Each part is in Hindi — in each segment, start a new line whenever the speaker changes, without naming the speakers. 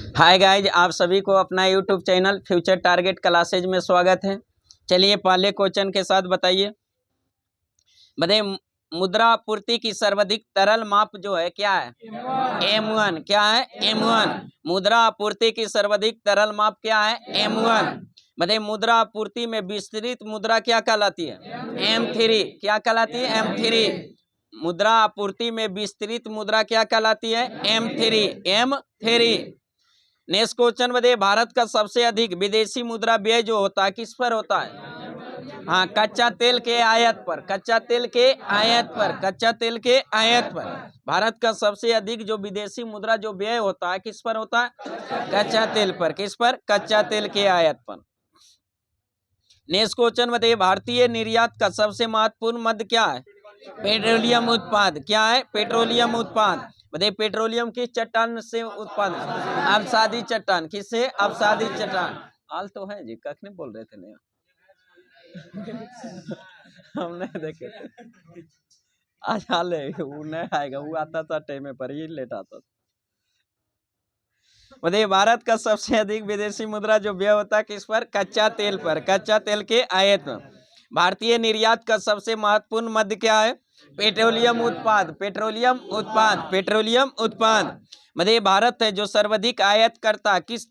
हाय गाइज, आप सभी को अपना YouTube channel future target classes में स्वागत है। चलिए पहले क्वेश्चन के साथ बताइए। मुद्रा आपूर्ति की सर्वाधिक तरल माप जो है क्या है? M1। क्या है? M1। मुद्रा आपूर्ति की सर्वाधिक तरल माप क्या है? M1। मुद्रा आपूर्ति में विस्तृत मुद्रा क्या कहलाती है? M3। क्या कहलाती है? M3। मुद्रा आपूर्ति में विस्तृत मुद्रा क्या कहलाती है? M3। नेक्स्ट क्वेश्चन बताइए, भारत का सबसे अधिक विदेशी मुद्रा व्यय जो होता है किस पर होता है? हाँ, कच्चा तेल के आयात पर। कच्चा तेल के आयात पर। कच्चा तेल के आयात पर भारत का सबसे अधिक जो विदेशी मुद्रा जो व्यय होता है किस पर होता है? कच्चा तेल पर। किस पर? कच्चा तेल के आयात पर। नेक्स्ट क्वेश्चन बताइए, भारतीय निर्यात का सबसे महत्वपूर्ण मद क्या है? पेट्रोलियम उत्पाद। क्या है? पेट्रोलियम उत्पाद। बताइए पेट्रोलियम किस चट्टान से उत्पादन? अवसादी चट्टान। किससे? अवसादी चट्टान। हाल तो है जी, कखने बोल रहे थे नहीं हम नहीं देखे थे। आज हाल है, वो नहीं आएगा, वो आता था टाइम पर ही लेट आता था। बताइए भारत का सबसे अधिक विदेशी मुद्रा जो व्यय होता है किस पर? कच्चा तेल पर। कच्चा तेल के आयात पर। भारतीय निर्यात का सबसे महत्वपूर्ण मद क्या है? पेट्रोलियम उत्पाद। पेट्रोलियम उत्पाद। पेट्रोलियम उत्पाद। भारत है जो सर्वाधिक आयात करता किस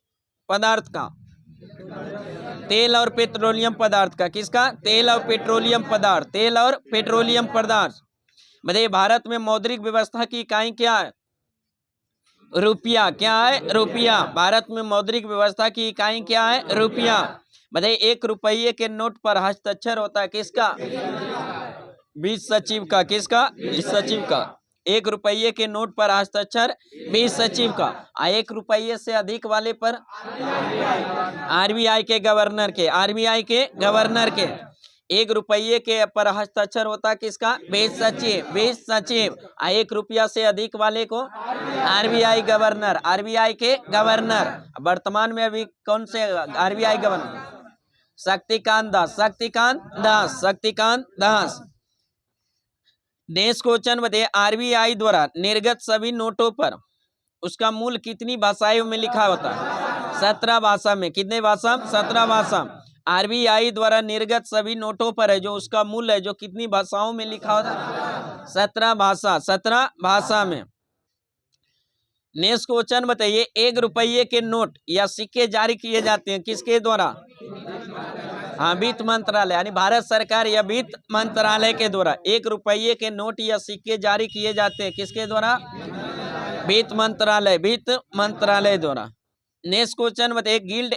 पदार्थ का? तेल और पेट्रोलियम पदार्थ का। किसका? तेल और पेट्रोलियम पदार्थ। तेल और पेट्रोलियम पदार्थ। भारत में मौद्रिक व्यवस्था की इकाई क्या है? रुपया। क्या है? रुपया। भारत में मौद्रिक व्यवस्था की इकाई क्या है? रुपया। एक रुपये के नोट पर हस्ताक्षर होता है किसका? 20 सचिव का। किसका? 20 सचिव का। एक रुपये के नोट पर हस्ताक्षर 20 सचिव का। 1 रुपये से अधिक वाले पर आरबीआई के गवर्नर के। आरबीआई के गवर्नर के। 1 रुपये के पर हस्ताक्षर होता है किसका? 20 सचिव। 20 सचिव। 1 रुपया से अधिक वाले को आरबीआई गवर्नर। आरबीआई के गवर्नर। वर्तमान में अभी कौन से RBI governor? Shaktikanta Das. Shaktikanta Das. Shaktikanta Das. Next question बताइए, आरबीआई द्वारा निर्गत सभी नोटों पर उसका मूल कितनी भाषाओं में लिखा होता है? 17 भाषा में। कितने भाषा? 17 भाषा। आरबीआई द्वारा निर्गत सभी नोटों पर है जो उसका मूल है जो कितनी भाषाओं में लिखा होता है? 17 भाषा। 17 भाषा में। नेक्स्ट क्वेश्चन बताइए, 1 रुपये के नोट या सिक्के जारी किए जाते हैं किसके द्वारा? हाँ, वित्त मंत्रालय यानी भारत सरकार या वित्त मंत्रालय के द्वारा 1 रुपये के नोट या सिक्के जारी किए जाते हैं किसके द्वारा? वित्त मंत्रालय। वित्त मंत्रालय द्वारा। नेक्स्ट क्वेश्चन बताइए, गिल्ड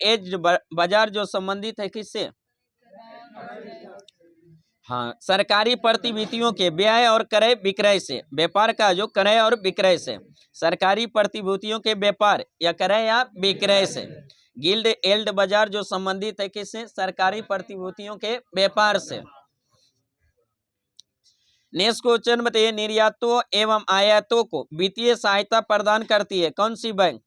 एज बाजार जो संबंधित है किससे? हाँ, सरकारी प्रतिभूतियों के व्यय और क्रय विक्रय से। व्यापार का जो क्रय और विक्रय से। सरकारी प्रतिभूतियों के व्यापार या क्रय या विक्रय से गिल्ड एल्ड बाजार जो संबंधित है किससे? सरकारी प्रतिभूतियों के व्यापार से। नेक्स्ट क्वेश्चन बताइए, निर्यातों एवं आयातों को वित्तीय सहायता प्रदान करती है कौन सी बैंक?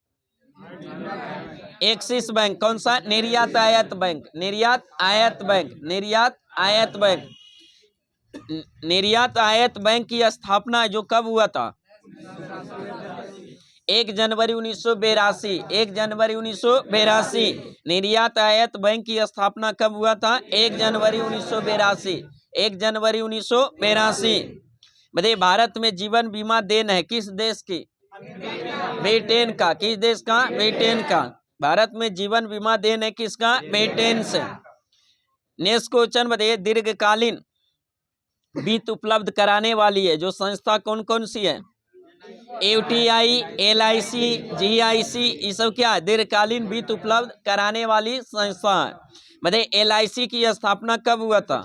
Axis bank. कौन सा? निर्यात आयात बैंक। निर्यात आयात बैंक। निर्यात आयात बैंक। निर्यात आयात बैंक की स्थापना जो कब हुआ था? 1 जनवरी 1982। 1 जनवरी 1982। निर्यात आयात बैंक की स्थापना कब हुआ था? 1 जनवरी 1982। 1 जनवरी 1982। बताइए भारत में जीवन बीमा देन है किस देश की? ब्रिटेन का। किस देश का? ब्रिटेन का। भारत में जीवन बीमा देन है किसका? ब्रिटेन से। नेक्स्ट क्वेश्चन बताइए, दीर्घकालीन वित्त उपलब्ध कराने वाली है जो संस्था कौन कौन सी है? यूटीआई, एलआईसी, जीआईसी, ये सब क्या है? दीर्घकालीन वित्त उपलब्ध कराने वाली संस्था है। एलआईसी की स्थापना कब हुआ था?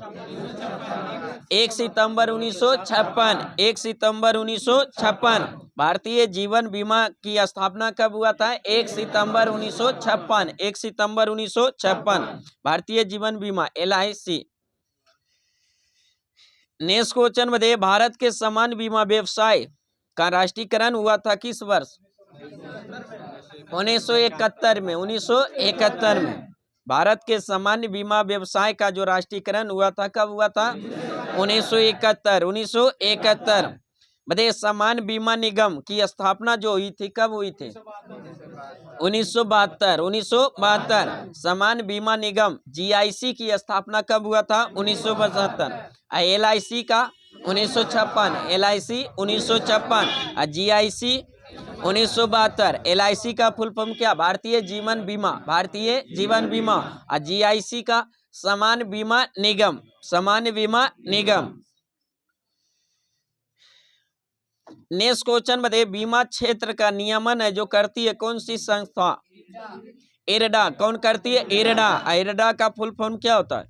1 सितंबर 1956। 1 सितंबर 1956। भारतीय जीवन बीमा की स्थापना कब हुआ था? 1 सितंबर 1956। 1 सितंबर 1956। भारतीय जीवन बीमा एलआईसी। नेक्स्ट क्वेश्चन बताइए, भारत के सामान्य बीमा व्यवसाय का राष्ट्रीयकरण हुआ था किस वर्ष? 1971 में। 1971 में भारत के सामान्य बीमा व्यवसाय का जो राष्ट्रीयकरण हुआ था कब हुआ था? 1971। 1971। सामान्य बीमा निगम की स्थापना जो हुई थी कब हुई थी? 1972, 1972। समान बीमा निगम जीआईसी की स्थापना कब हुआ था? 1975। एलआईसी का 1956, एलआईसी 1956, जीआईसी 1972। एलआईसी का फुल फॉर्म क्या? भारतीय जीवन बीमा, भारतीय जीवन बीमा। और जीआईसी का समान बीमा निगम, समान बीमा निगम। नेक्स्ट क्वेश्चन बताइए, बीमा क्षेत्र का नियमन है जो करती है कौन सी संस्था? इरडा। कौन करती है? इरडा। इरडा का फुल फॉर्म क्या होता है?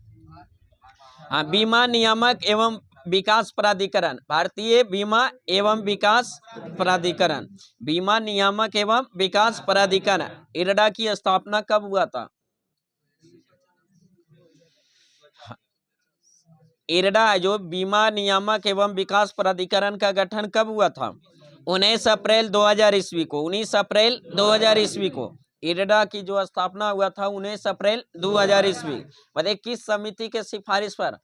हाँ, बीमा नियामक एवं विकास प्राधिकरण, भारतीय बीमा एवं विकास प्राधिकरण, बीमा नियामक एवं विकास प्राधिकरण। इरडा की स्थापना कब हुआ था? इरडा जो बीमा नियामक एवं विकास प्राधिकरण का गठन कब हुआ था? 19 अप्रैल 2000 ईस्वी को, 19 अप्रैल 2000 ईस्वी को इरडा की जो स्थापना हुआ था 19 अप्रैल 2000 ईस्वी। बताइए किस समिति के सिफारिश पर?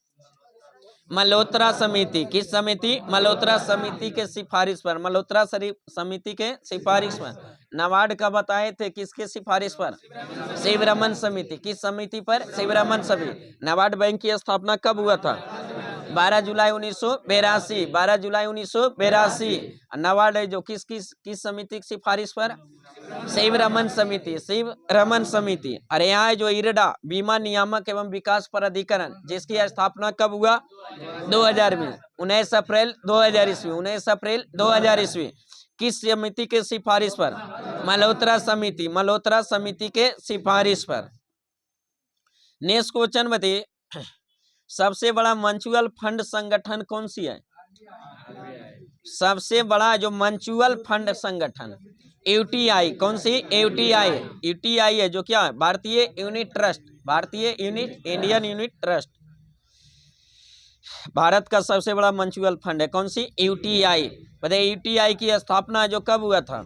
मल्होत्रा समिति। किस समिति? मल्होत्रा समिति के सिफारिश पर, मल्होत्रा समिति के सिफारिश पर। नाबार्ड का बताए थे किसके सिफारिश पर? शिवरमन समिति। किस समिति पर? शिवरमन समिति। नाबार्ड बैंक की स्थापना कब हुआ था? 12 जुलाई 1982, 12 जुलाई 1982। नाबार्ड है जो किस समिति की सिफारिश पर? शिवरमन समिति, शिवरमन समिति। अरे यहाँ है जो इरडा बीमा नियामक एवं विकास प्राधिकरण जिसकी स्थापना कब हुआ? 2000 में, 19 अप्रैल 2000 ईस्वी, 19 अप्रैल 2000 ईस्वी। किस समिति के सिफारिश पर? मल्होत्रा समिति, मल्होत्रा समिति के सिफारिश पर। नेक्स्ट क्वेश्चन बताइए, सबसे बड़ा म्यूचुअल फंड संगठन कौन सी है? सबसे बड़ा जो म्यूचुअल फंड संगठन यूटीआई। कौन सी? यूटीआई। यूटीआई है जो क्या है? भारतीय यूनिट ट्रस्ट, भारतीय unit, Indian unit trust. Bharat का सबसे बड़ा म्यूचुअल फंड है कौन सी? यूटीआई। बताइए यूटीआई की स्थापना जो कब हुआ था?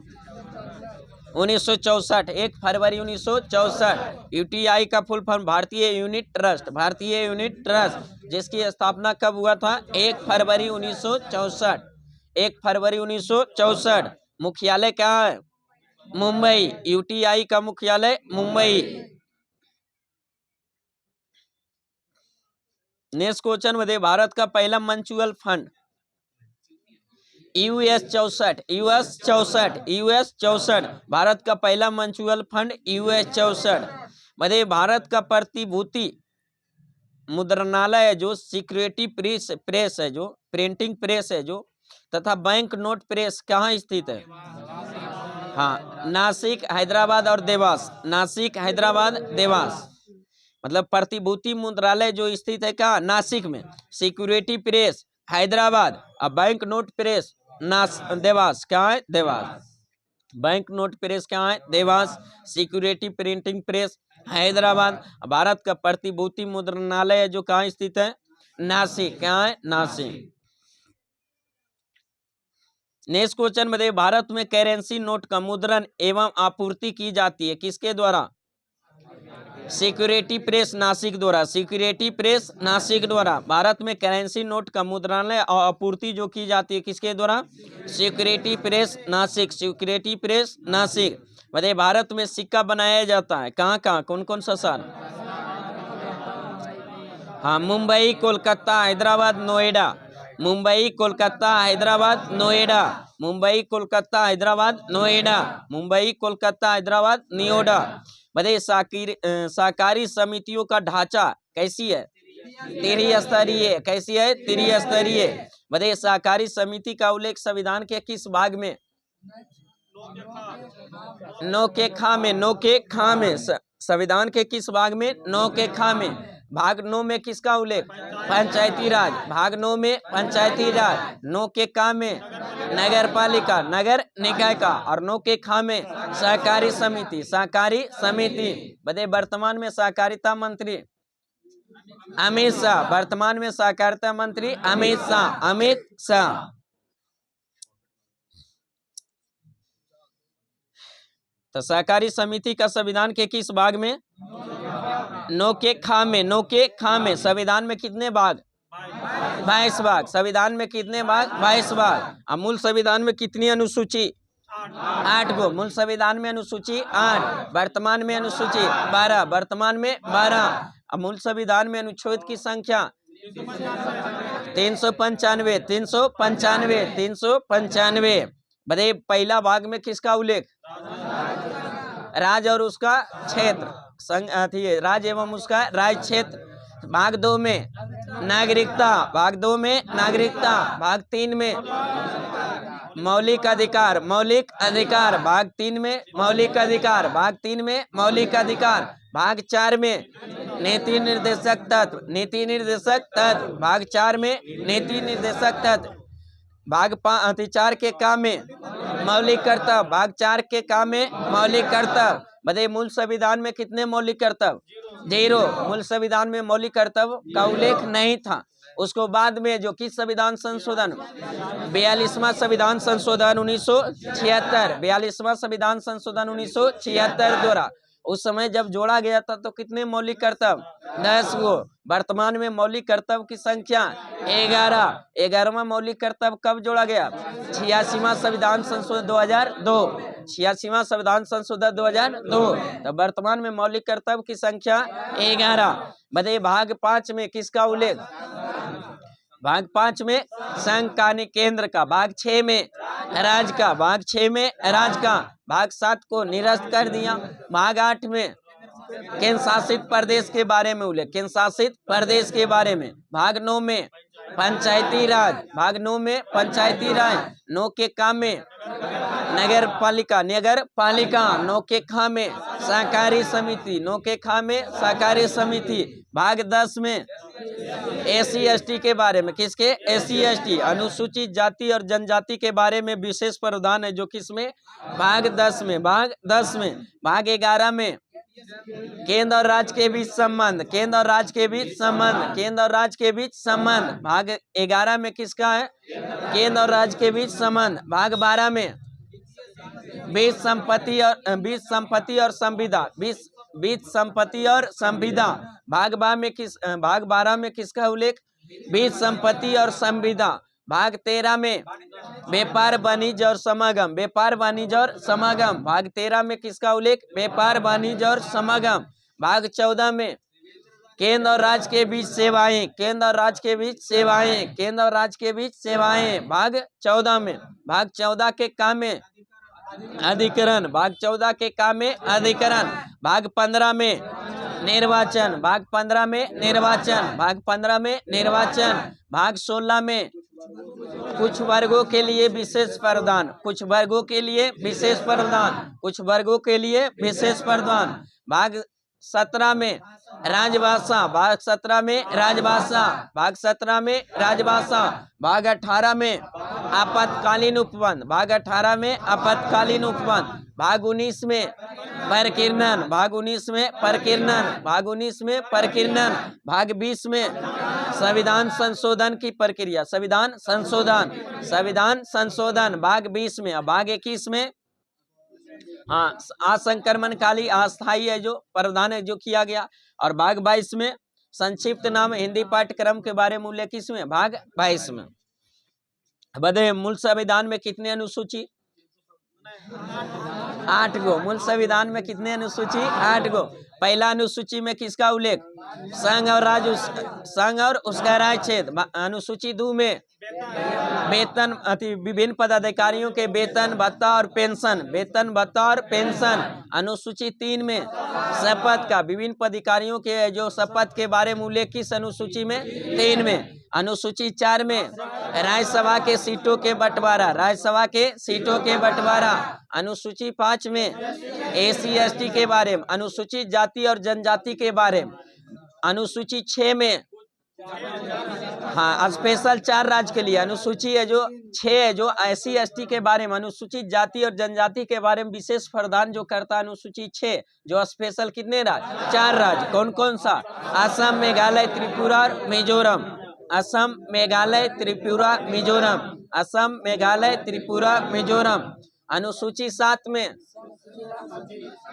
1964, 1 फरवरी 1964। यूटीआई का फुल फॉर्म भारतीय यूनिट ट्रस्ट, भारतीय यूनिट ट्रस्ट जिसकी स्थापना कब हुआ था? 1 फरवरी 1964, 1 फरवरी 1964। मुख्यालय क्या है? मुंबई। यूटीआई का मुख्यालय मुंबई। नेक्स्ट क्वेश्चन बताइए, भारत का पहला mutual fund US 64, US 64, US 64। Bharat का पहला म्यूचुअल फंड यूएस 64। बताइए भारत का प्रतिभूति मुद्रणालय है जो सिक्योरिटी प्रेस है जो प्रिंटिंग प्रेस है जो तथा बैंक नोट प्रेस कहाँ स्थित है? हाँ, नासिक, हैदराबाद और देवास। नासिक, हैदराबाद, देवास। मतलब प्रतिभूति मुद्रालय जो स्थित है कहाँ? नासिक में। सिक्योरिटी प्रेस हैदराबाद और बैंक नोट प्रेस देवास। कहाँ है? देवास। बैंक नोट प्रेस कहाँ है? Dewas. Security printing press Hyderabad. Bharat का प्रतिभूति मुद्रणालय जो कहाँ स्थित है? नासिक। कहाँ है? नासिक। नेक्स्ट क्वेश्चन बताइए, भारत में करेंसी नोट का मुद्रण एवं आपूर्ति की जाती है किसके द्वारा? सिक्योरिटी प्रेस नासिक द्वारा, सिक्योरिटी प्रेस नासिक द्वारा। भारत में करेंसी नोट का मुद्रणालय और आपूर्ति जो की जाती है किसके द्वारा? Security press Nashik, security press Nashik. बताइए भारत में सिक्का बनाया जाता है कहाँ कहाँ, कौन कौन सा शहर? हाँ, मुंबई, कोलकाता, हैदराबाद, नोएडा। मुंबई, कोलकाता, हैदराबाद, नोएडा। मुंबई, कोलकाता, हैदराबाद, नोएडा। मुंबई, कोलकाता, हैदराबाद, नोएडा। बताइए सहकारी समितियों का ढांचा कैसी है? त्रिस्तरीय। कैसी है? त्रिस्तरीय। बताइए सहकारी समिति का उल्लेख संविधान के किस भाग में? 9 के खा में, 9 के खा में। संविधान के किस भाग में? 9 के खा में। भाग 9 में किसका उल्लेख? पंचायती राज। भाग 9 में पंचायती राज। 9 के का में नगर पालिका, नगर निकाय का। और 9 के खा में सहकारी समिति, सहकारी समिति। बताइए वर्तमान में सहकारिता मंत्री अमित शाह। वर्तमान में सहकारिता मंत्री अमित शाह, अमित शाह। तो सहकारी समिति का संविधान के किस भाग में? 9 के खा में, 9 के खा में। संविधान में कितने भाग? 22 भाग। संविधान में कितने भाग? 22 भाग। मूल संविधान में कितनी अनुसूची? 8 गो। मूल संविधान में अनुसूची 8, वर्तमान में अनुसूची 12, वर्तमान में 12। अब मूल संविधान में अनुच्छेद की संख्या 395, 395, 395। बताइए पहला भाग में किसका उल्लेख? राज्य और उसका क्षेत्र, राज्य एवं उसका राज्य क्षेत्र। भाग 2 में नागरिकता, भाग 2 में नागरिकता। भाग 3 में मौलिक अधिकार, मौलिक अधिकार। भाग 3 में मौलिक अधिकार, भाग 3 में मौलिक अधिकार। भाग 4 में नीति निर्देशक तत्व, नीति निर्देशक तत्व। भाग 4 में नीति निर्देशक तत्व। भाग 4 के काम में मौलिक कर्तव्य, भाग 4 के काम में मौलिक कर्तव्य। बताइए मूल संविधान में कितने मौलिक कर्तव्य? 0। मूल संविधान में मौलिक कर्तव्य का उल्लेख नहीं था। उसको बाद में जो किस संविधान संशोधन, 42वां संविधान संशोधन 1976, 42वां संविधान संशोधन 1976 द्वारा उस समय जब जोड़ा गया था तो कितने मौलिक कर्तव्य? 10 गो। वर्तमान में मौलिक कर्तव्य की संख्या 11। 11वां मौलिक कर्तव्य कब जोड़ा गया? 86वां संविधान संशोधन 2002, 86वां संविधान संशोधन 2002। तो वर्तमान में मौलिक कर्तव्य की संख्या 11। बताइए भाग 5 में किसका उल्लेख? भाग 5 में संघ कानूनी केंद्र का, भाग 6 में राज्य का, भाग 6 में राज्य का। भाग 7 को निरस्त कर दिया। भाग 8 में केंद्र शासित प्रदेश के बारे में उल्लेख, केंद्र शासित प्रदेश के बारे में। भाग 9 में पंचायती राज, भाग 9 में पंचायती राज। 9 के काम में नगर पालिका, नगर पालिका। 9 के खा में सहकारी समिति, 9 के खा में सहकारी समिति। भाग 10 में SC ST के बारे में, किसके? SC ST अनुसूचित जाति और जनजाति के बारे में विशेष प्रावधान है जो किसमें? भाग 10 में, भाग 10 में। भाग 11 में केंद्र और राज्य के बीच संबंध, केंद्र और राज्य के बीच संबंध, केंद्र और राज्य के बीच संबंध। भाग 11 में किसका है? केंद्र और राज्य के बीच संबंध। भाग 12 में बीच संपत्ति और संविदा, बीच संपत्ति और संविदा। भाग 12 में किसका उल्लेख? बीच संपत्ति और संविदा। भाग 13 में व्यापार वाणिज्य और समागम, व्यापार वाणिज्य और समागम। भाग 13 में किसका उल्लेख? व्यापार वाणिज्य और समागम। भाग 14 में केंद्र और राज्य के बीच सेवाएं, केंद्र और राज्य के बीच सेवाएं, केंद्र और राज्य के बीच सेवाएं। भाग 14 में, भाग 14 के काम में अधिकरण, भाग 14 के काम में अधिकरण। भाग 15 में निर्वाचन, भाग 15 में निर्वाचन, भाग 15 में निर्वाचन। भाग 16 में कुछ वर्गों के लिए विशेष प्रावधान, कुछ वर्गों के लिए विशेष प्रावधान, कुछ वर्गों के लिए विशेष प्रावधान। भाग 17 में राजभाषा, भाग 17 में राजभाषा, भाग 17 में राजभाषा। भाग 18 में आपातकालीन उपबंध, भाग 18 में आपातकालीन उपबंध। भाग 19 में प्रकीर्णन, भाग 19 में प्रकीर्णन, भाग 19 में प्रकीर्णन। भाग 20 में संविधान संशोधन की प्रक्रिया, संविधान संशोधन, संविधान संशोधन। भाग 20 में। भाग 21 में असंक्रमणकाली अस्थायी है जो प्रावधान है जो किया गया। और भाग 22 में संक्षिप्त नाम हिंदी पाठ्यक्रम के बारे में उल्लेख किसमें? भाग 22 में। बताइए मूल संविधान में कितने अनुसूची? 8 गो। मूल संविधान में कितने अनुसूची? 8 गो। पहला अनुसूची में किसका उल्लेख? संघ और राज्य, संघ और उसका राज्य क्षेत्र। अनुसूची 2 में वेतन विभिन्न पदाधिकारियों के वेतन भत्ता और पेंशन, वेतन भत्ता और पेंशन। अनुसूची 3 में शपथ का, विभिन्न पदाधिकारियों के जो शपथ के बारे में उल्लेख किस अनुसूची में? 3 में। अनुसूची 4 में राज्यसभा के सीटों के बंटवारा, राज्यसभा के सीटों के बंटवारा। अनुसूची 5 में SC ST के बारे में, अनुसूचित जाति और जनजाति के बारे में। अनुसूची 6 में स्पेशल 4 राज्य के लिए अनुसूची है जो 6 है जो SC ST के बारे में, अनुसूचित जाति और जनजाति के बारे में विशेष प्रावधान जो करता है। अनुसूची 6 जो स्पेशल कितने राज्य? 4 राज्य। कौन कौन सा? असम, मेघालय, त्रिपुरा और मिजोरम। असम, मेघालय, त्रिपुरा, मिजोरम। असम, मेघालय, त्रिपुरा, मिजोरम। अनुसूची 7 में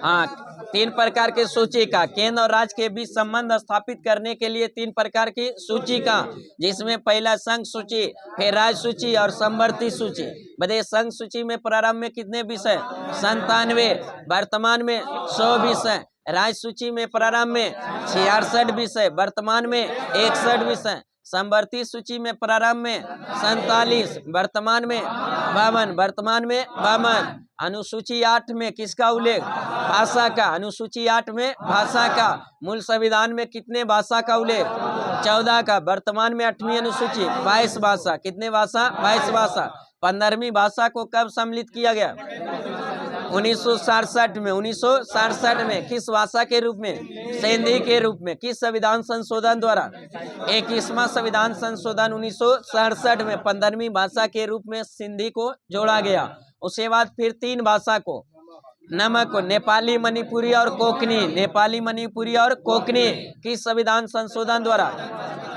हाँ, 3 प्रकार की सूची का केंद्र और राज्य के बीच संबंध स्थापित करने के लिए 3 प्रकार की सूची का, जिसमें पहला संघ सूची, फिर राज्य सूची और समवर्ती सूची। बताइए संघ सूची में प्रारंभ में कितने विषय? 97, वर्तमान में 100 विषय। राज्य सूची में प्रारंभ में 66 विषय, वर्तमान में 61 विषय। समवर्ती सूची में प्रारंभ में 47, वर्तमान में 52, वर्तमान में 52। अनुसूची 8 में किसका उल्लेख? भाषा का। अनुसूची 8 में भाषा का। मूल संविधान में कितने भाषा का उल्लेख? 14 का। वर्तमान में 8वीं अनुसूची 22 भाषा। कितने भाषा? 22 भाषा। 15वीं भाषा को कब सम्मिलित किया गया? 1967 में। 1967 में किस भाषा के रूप में? सिंधी के रूप में। किस संविधान संशोधन द्वारा? 21वां संविधान संशोधन 1967 में 15वीं भाषा के रूप में सिंधी को जोड़ा गया। उसके बाद फिर 3 भाषा को, नमक, नेपाली, मणिपुरी और कोंकणी। नेपाली, मणिपुरी और कोंकणी किस संविधान संशोधन द्वारा?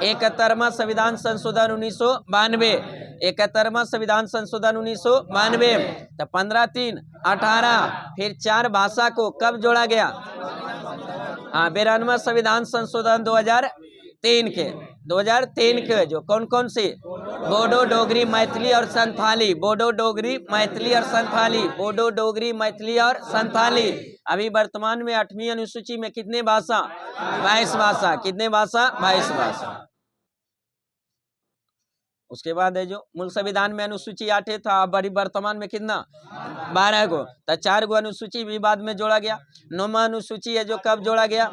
71वां संविधान संशोधन 1992। 71वां संविधान संशोधन 1992। तो 15, 3, 18। फिर 4 भाषा को कब जोड़ा गया? हाँ, 92वां संविधान संशोधन 2003 के जो कौन कौन सी? बोडो, डोगरी, मैथिली और संथाली। बोडो, डोगरी, मैथिली और संथाली। बोडो, डोगरी, मैथिली और संथाली। अभी वर्तमान में 8वीं अनुसूची में कितने भाषा? 22 भाषा। कितने भाषा? 22 भाषा। उसके बाद है जो मूल संविधान में अनुसूची 8 था, बड़ी वर्तमान में कितना? 12 गो। तो 4 गो अनुसूची भी बाद में जोड़ा गया। 9वां अनुसूची है जो कब जोड़ा गया?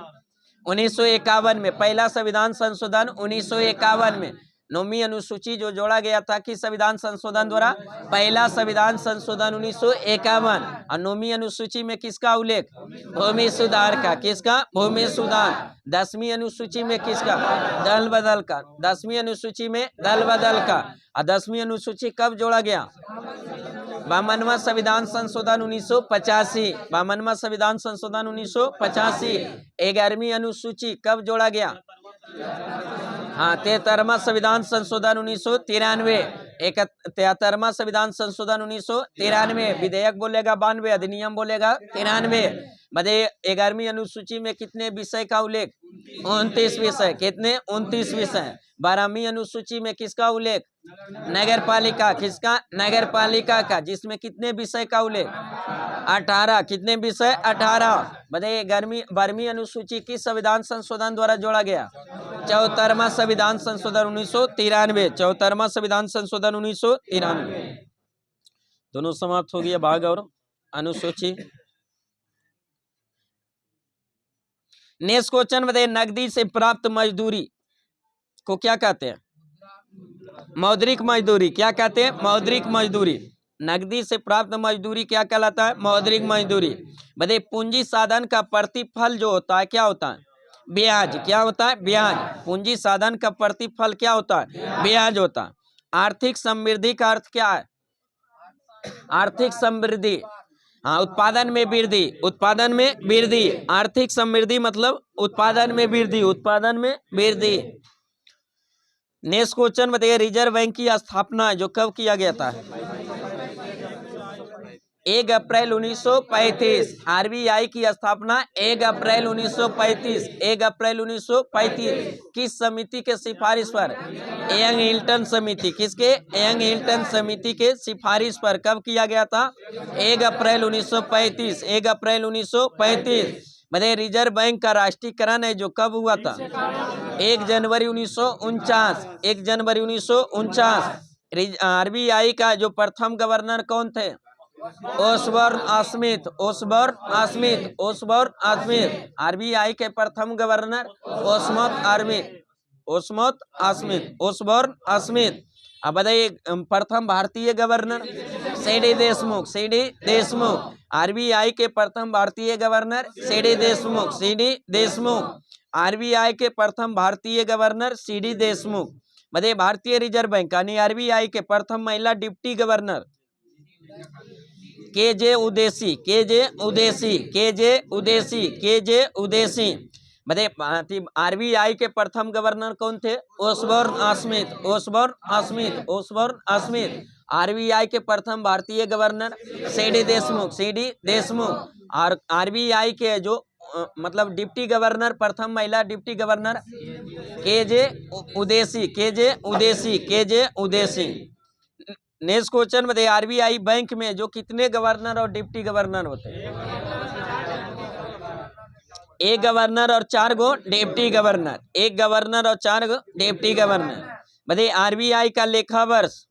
1951 में। पहला संविधान संशोधन 1951 में। 9वीं अनुसूची जो जोड़ा गया था कि संविधान संशोधन द्वारा? पहला संविधान संशोधन 1951। और 9वीं अनुसूची में किसका उल्लेख? भूमि सुधार का। किसका? भूमि सुधार। 10वीं अनुसूची में किसका? दल बदल का। 10वीं अनुसूची में दल बदल का। और 10वीं अनुसूची कब जोड़ा गया? 52वां संविधान संशोधन 1985। 52वां संविधान संशोधन 1985। 11वीं अनुसूची कब जोड़ा गया? हाँ, 73वां संविधान संशोधन 1993। 73वां संविधान संशोधन 1993। विधेयक बोलेगा 92, अधिनियम बोलेगा 93। बताइए 11वीं अनुसूची में कितने विषय का उल्लेख? 29 विषय। कितने? 29 विषय। 12वीं अनुसूची में किसका उल्लेख? नगर पालिका। किसका? नगर पालिका का। जिसमें कितने विषय का उल्लेख? 18। कितने विषय? 18। बताइए 12वीं अनुसूची किस संविधान संशोधन द्वारा जोड़ा गया? 74वां संविधान संशोधन 1993। 74वां संविधान संशोधन 1993। दोनों समाप्त हो गया भाग और अनुसूची। नेक्स्ट क्वेश्चन बताइए, नकदी से प्राप्त मजदूरी को क्या कहते हैं? मौद्रिक मजदूरी। क्या कहते हैं? मौद्रिक मजदूरी। नकदी से प्राप्त मजदूरी क्या कहलाता है? मौद्रिक मजदूरी। बताइए पूंजी साधन का प्रतिफल जो होता है क्या होता है? ब्याज। क्या होता है? ब्याज। पूंजी साधन का प्रतिफल क्या होता है? ब्याज होता है। आर्थिक समृद्धि का अर्थ क्या है? आर्थिक समृद्धि, हाँ, उत्पादन में वृद्धि। उत्पादन में वृद्धि। आर्थिक समृद्धि मतलब उत्पादन में वृद्धि। उत्पादन में वृद्धि। नेक्स्ट क्वेश्चन बताइए, रिजर्व बैंक की स्थापना जो कब किया गया था? 1 अप्रैल 1935। आरबीआई की स्थापना 1 अप्रैल 1935। 1 अप्रैल 1935। किस समिति के सिफारिश पर? यंग हिल्टन समिति। किसके? यंग हिल्टन समिति के सिफारिश पर कब किया गया था? 1 अप्रैल 1935। 1 अप्रैल 1935। बताइए रिजर्व बैंक का राष्ट्रीयकरण है जो कब हुआ था? 1 जनवरी 1949। 1 जनवरी 1949। आरबीआई का जो प्रथम गवर्नर कौन थे? Osborne Smith. Osborne Smith. Osborne Smith. RBI के प्रथम गवर्नर ओस्मोथ स्मिथ। Osborne Smith. अब बताइए प्रथम भारतीय governor? CD Deshmukh. CD Deshmukh. RBI के प्रथम भारतीय governor CD Deshmukh. CD Deshmukh. RBI के प्रथम भारतीय गवर्नर सीडी देशमुख। बताइए भारतीय रिजर्व बैंक यानी आरबीआई के प्रथम महिला deputy governor? KJ Udeshi. KJ Udeshi. KJ Udeshi. KJ Udeshi. बताइए आरबीआई के प्रथम गवर्नर कौन थे? Osborne Smith, Osborne Smith, Osborne Smith. RBI के प्रथम भारतीय governor CD Deshmukh, CD Deshmukh. और आरबीआई के जो मतलब डिप्टी गवर्नर, प्रथम महिला deputy governor KJ Udeshi, KJ Udeshi, KJ Udeshi. Next question बताइए आरबीआई बैंक में जो कितने गवर्नर और डिप्टी गवर्नर होते हैं? एक गवर्नर और 4 गो डिप्टी गवर्नर, एक गवर्नर और 4 गो डिप्टी गवर्नर। बताइए आरबीआई का लेखा वर्ष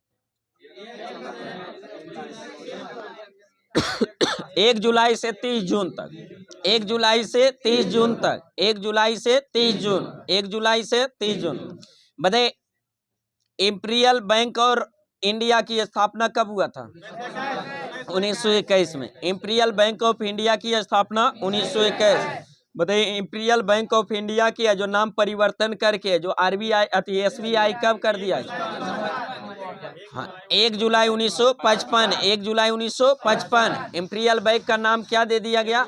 1 जुलाई से 30 जून तक, 1 जुलाई से 30 जून तक, 1 जुलाई से 30 जून, 1 जुलाई से 30 जून। बताइए इंपीरियल बैंक और इंडिया की स्थापना कब हुआ था? 1921 में। इंपीरियल बैंक ऑफ इंडिया की स्थापना 1921। बताइए इंपीरियल बैंक ऑफ इंडिया की जो नाम परिवर्तन करके जो आरबीआई अति एसबीआई कब कर दिया? हाँ 1 जुलाई 1955, 1 जुलाई 1955। इंपीरियल बैंक का नाम क्या दे दिया गया?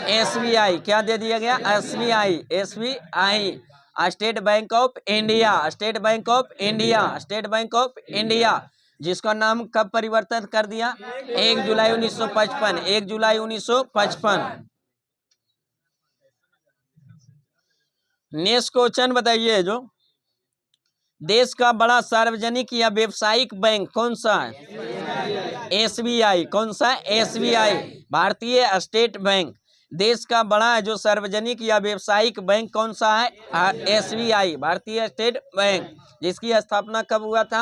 एसबीआई। क्या दे दिया गया? SBI, SBI. State bank of India, state bank of India, state bank of India, जिसका नाम कब परिवर्तन कर दिया? 1 जुलाई 1955, 1 जुलाई 1955। नेक्स्ट क्वेश्चन बताइए जो देश का बड़ा सार्वजनिक या व्यवसायिक बैंक कौन सा है? एसबीआई। कौन सा? एसबीआई, भारतीय स्टेट बैंक। देश का बड़ा जो सार्वजनिक या व्यवसायिक बैंक कौन सा है? एसबीआई, भारतीय स्टेट बैंक, जिसकी स्थापना कब हुआ था?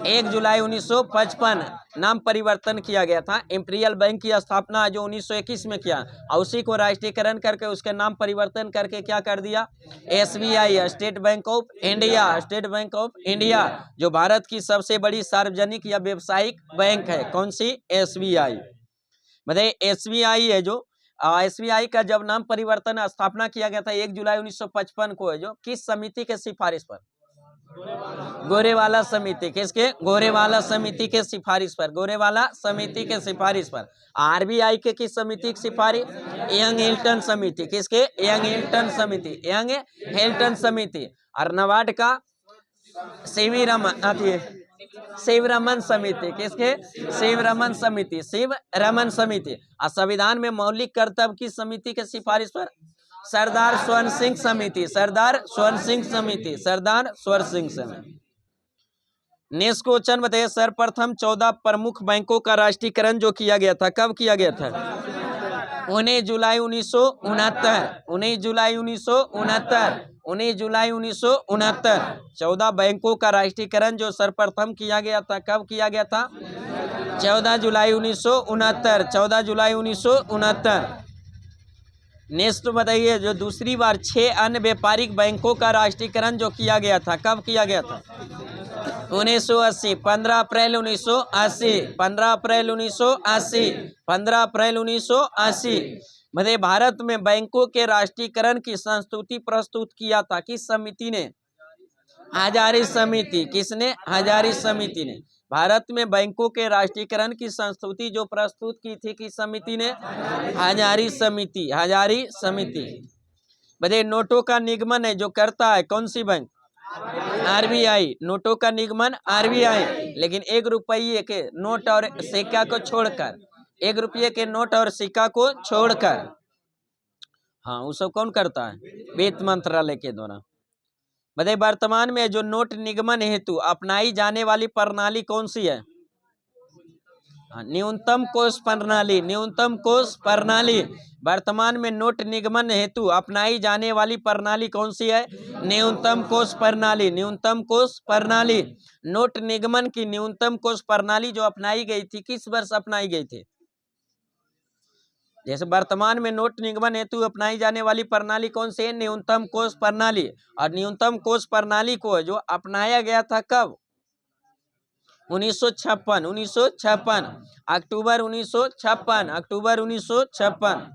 1 जुलाई 1955। नाम परिवर्तन किया गया था। इंपीरियल बैंक की स्थापना जो 1921 में किया और उसी को राष्ट्रीयकरण करके उसके नाम परिवर्तन करके क्या कर दिया? SBI, state bank of India, state bank of India, जो भारत की सबसे बड़ी सार्वजनिक या व्यवसायिक बैंक है। कौन सी? एसबीआई। बताइए एसबीआई है जो एसबीआई का जब नाम परिवर्तन स्थापना किया गया था 1 जुलाई 1955 को है जो किस समिति के सिफारिश पर? गोरेवाला समिति। किसके? गोरेवाला समिति के सिफारिश पर, गोरेवाला समिति के सिफारिश पर। आरबीआई के किस समिति की सिफारिश? यंग हिल्टन समिति। किसके? यंग हिल्टन समिति, यंग हिल्टन समिति। और नबार्ड का शिवरमन समिति। किसके? शिवरमन समिति, शिवरमन समिति। और संविधान में मौलिक कर्तव्य की समिति के सिफारिश पर? सरदार स्वर्ण सिंह समिति, सरदार स्वर्ण सिंह समिति, सरदार स्वर्ण सिंह समिति। नेक्स्ट क्वेश्चन बताइए सर्वप्रथम 14 प्रमुख बैंकों का राष्ट्रीयकरण जो किया गया था कब किया गया था? 19 जुलाई 1969, 19 जुलाई 1969, 19 जुलाई 1969। 14 बैंकों का राष्ट्रीयकरण जो सर्वप्रथम किया गया था कब किया गया था? 14 जुलाई 1969, 14 जुलाई 1969। नेक्स्ट बताइए जो दूसरी बार 6 अन्य व्यापारिक बैंकों का राष्ट्रीयकरण जो किया गया था कब किया गया था? 1980, 15 अप्रैल 1980, 15 अप्रैल 1980, 15 अप्रैल 1980। मतलब भारत में बैंकों के राष्ट्रीयकरण की संस्तुति प्रस्तुत किया था किस समिति ने? हजारी समिति। किसने? हजारी समिति ने। भारत में बैंकों के राष्ट्रीयकरण की संस्तुति जो प्रस्तुत की थी किस समिति ने? हजारी समिति, हजारी समिति। बताइए नोटों का निगमन है जो करता है कौन सी बैंक? आरबीआई। नोटों का निगमन आरबीआई, लेकिन 1 रुपये के नोट और सिक्का को छोड़कर, 1 रुपये के नोट और सिक्का को छोड़कर, हाँ वो सब कौन करता है? वित्त मंत्रालय के द्वारा। बताइए वर्तमान में जो नोट निगमन हेतु अपनाई जाने वाली प्रणाली कौन सी है? न्यूनतम कोष प्रणाली, न्यूनतम कोष प्रणाली। वर्तमान में नोट निगमन हेतु अपनाई जाने वाली प्रणाली कौन सी है? न्यूनतम कोष प्रणाली, न्यूनतम कोष प्रणाली। नोट निगमन की न्यूनतम कोष प्रणाली जो अपनाई गई थी किस वर्ष अपनाई गई थी? जैसे वर्तमान में नोट निगमन हेतु अपनाई जाने वाली प्रणाली कौन सी है? न्यूनतम कोष प्रणाली। और न्यूनतम कोष प्रणाली को जो अपनाया गया था कब? 1956, 1956, अक्टूबर 1956, अक्टूबर 1956।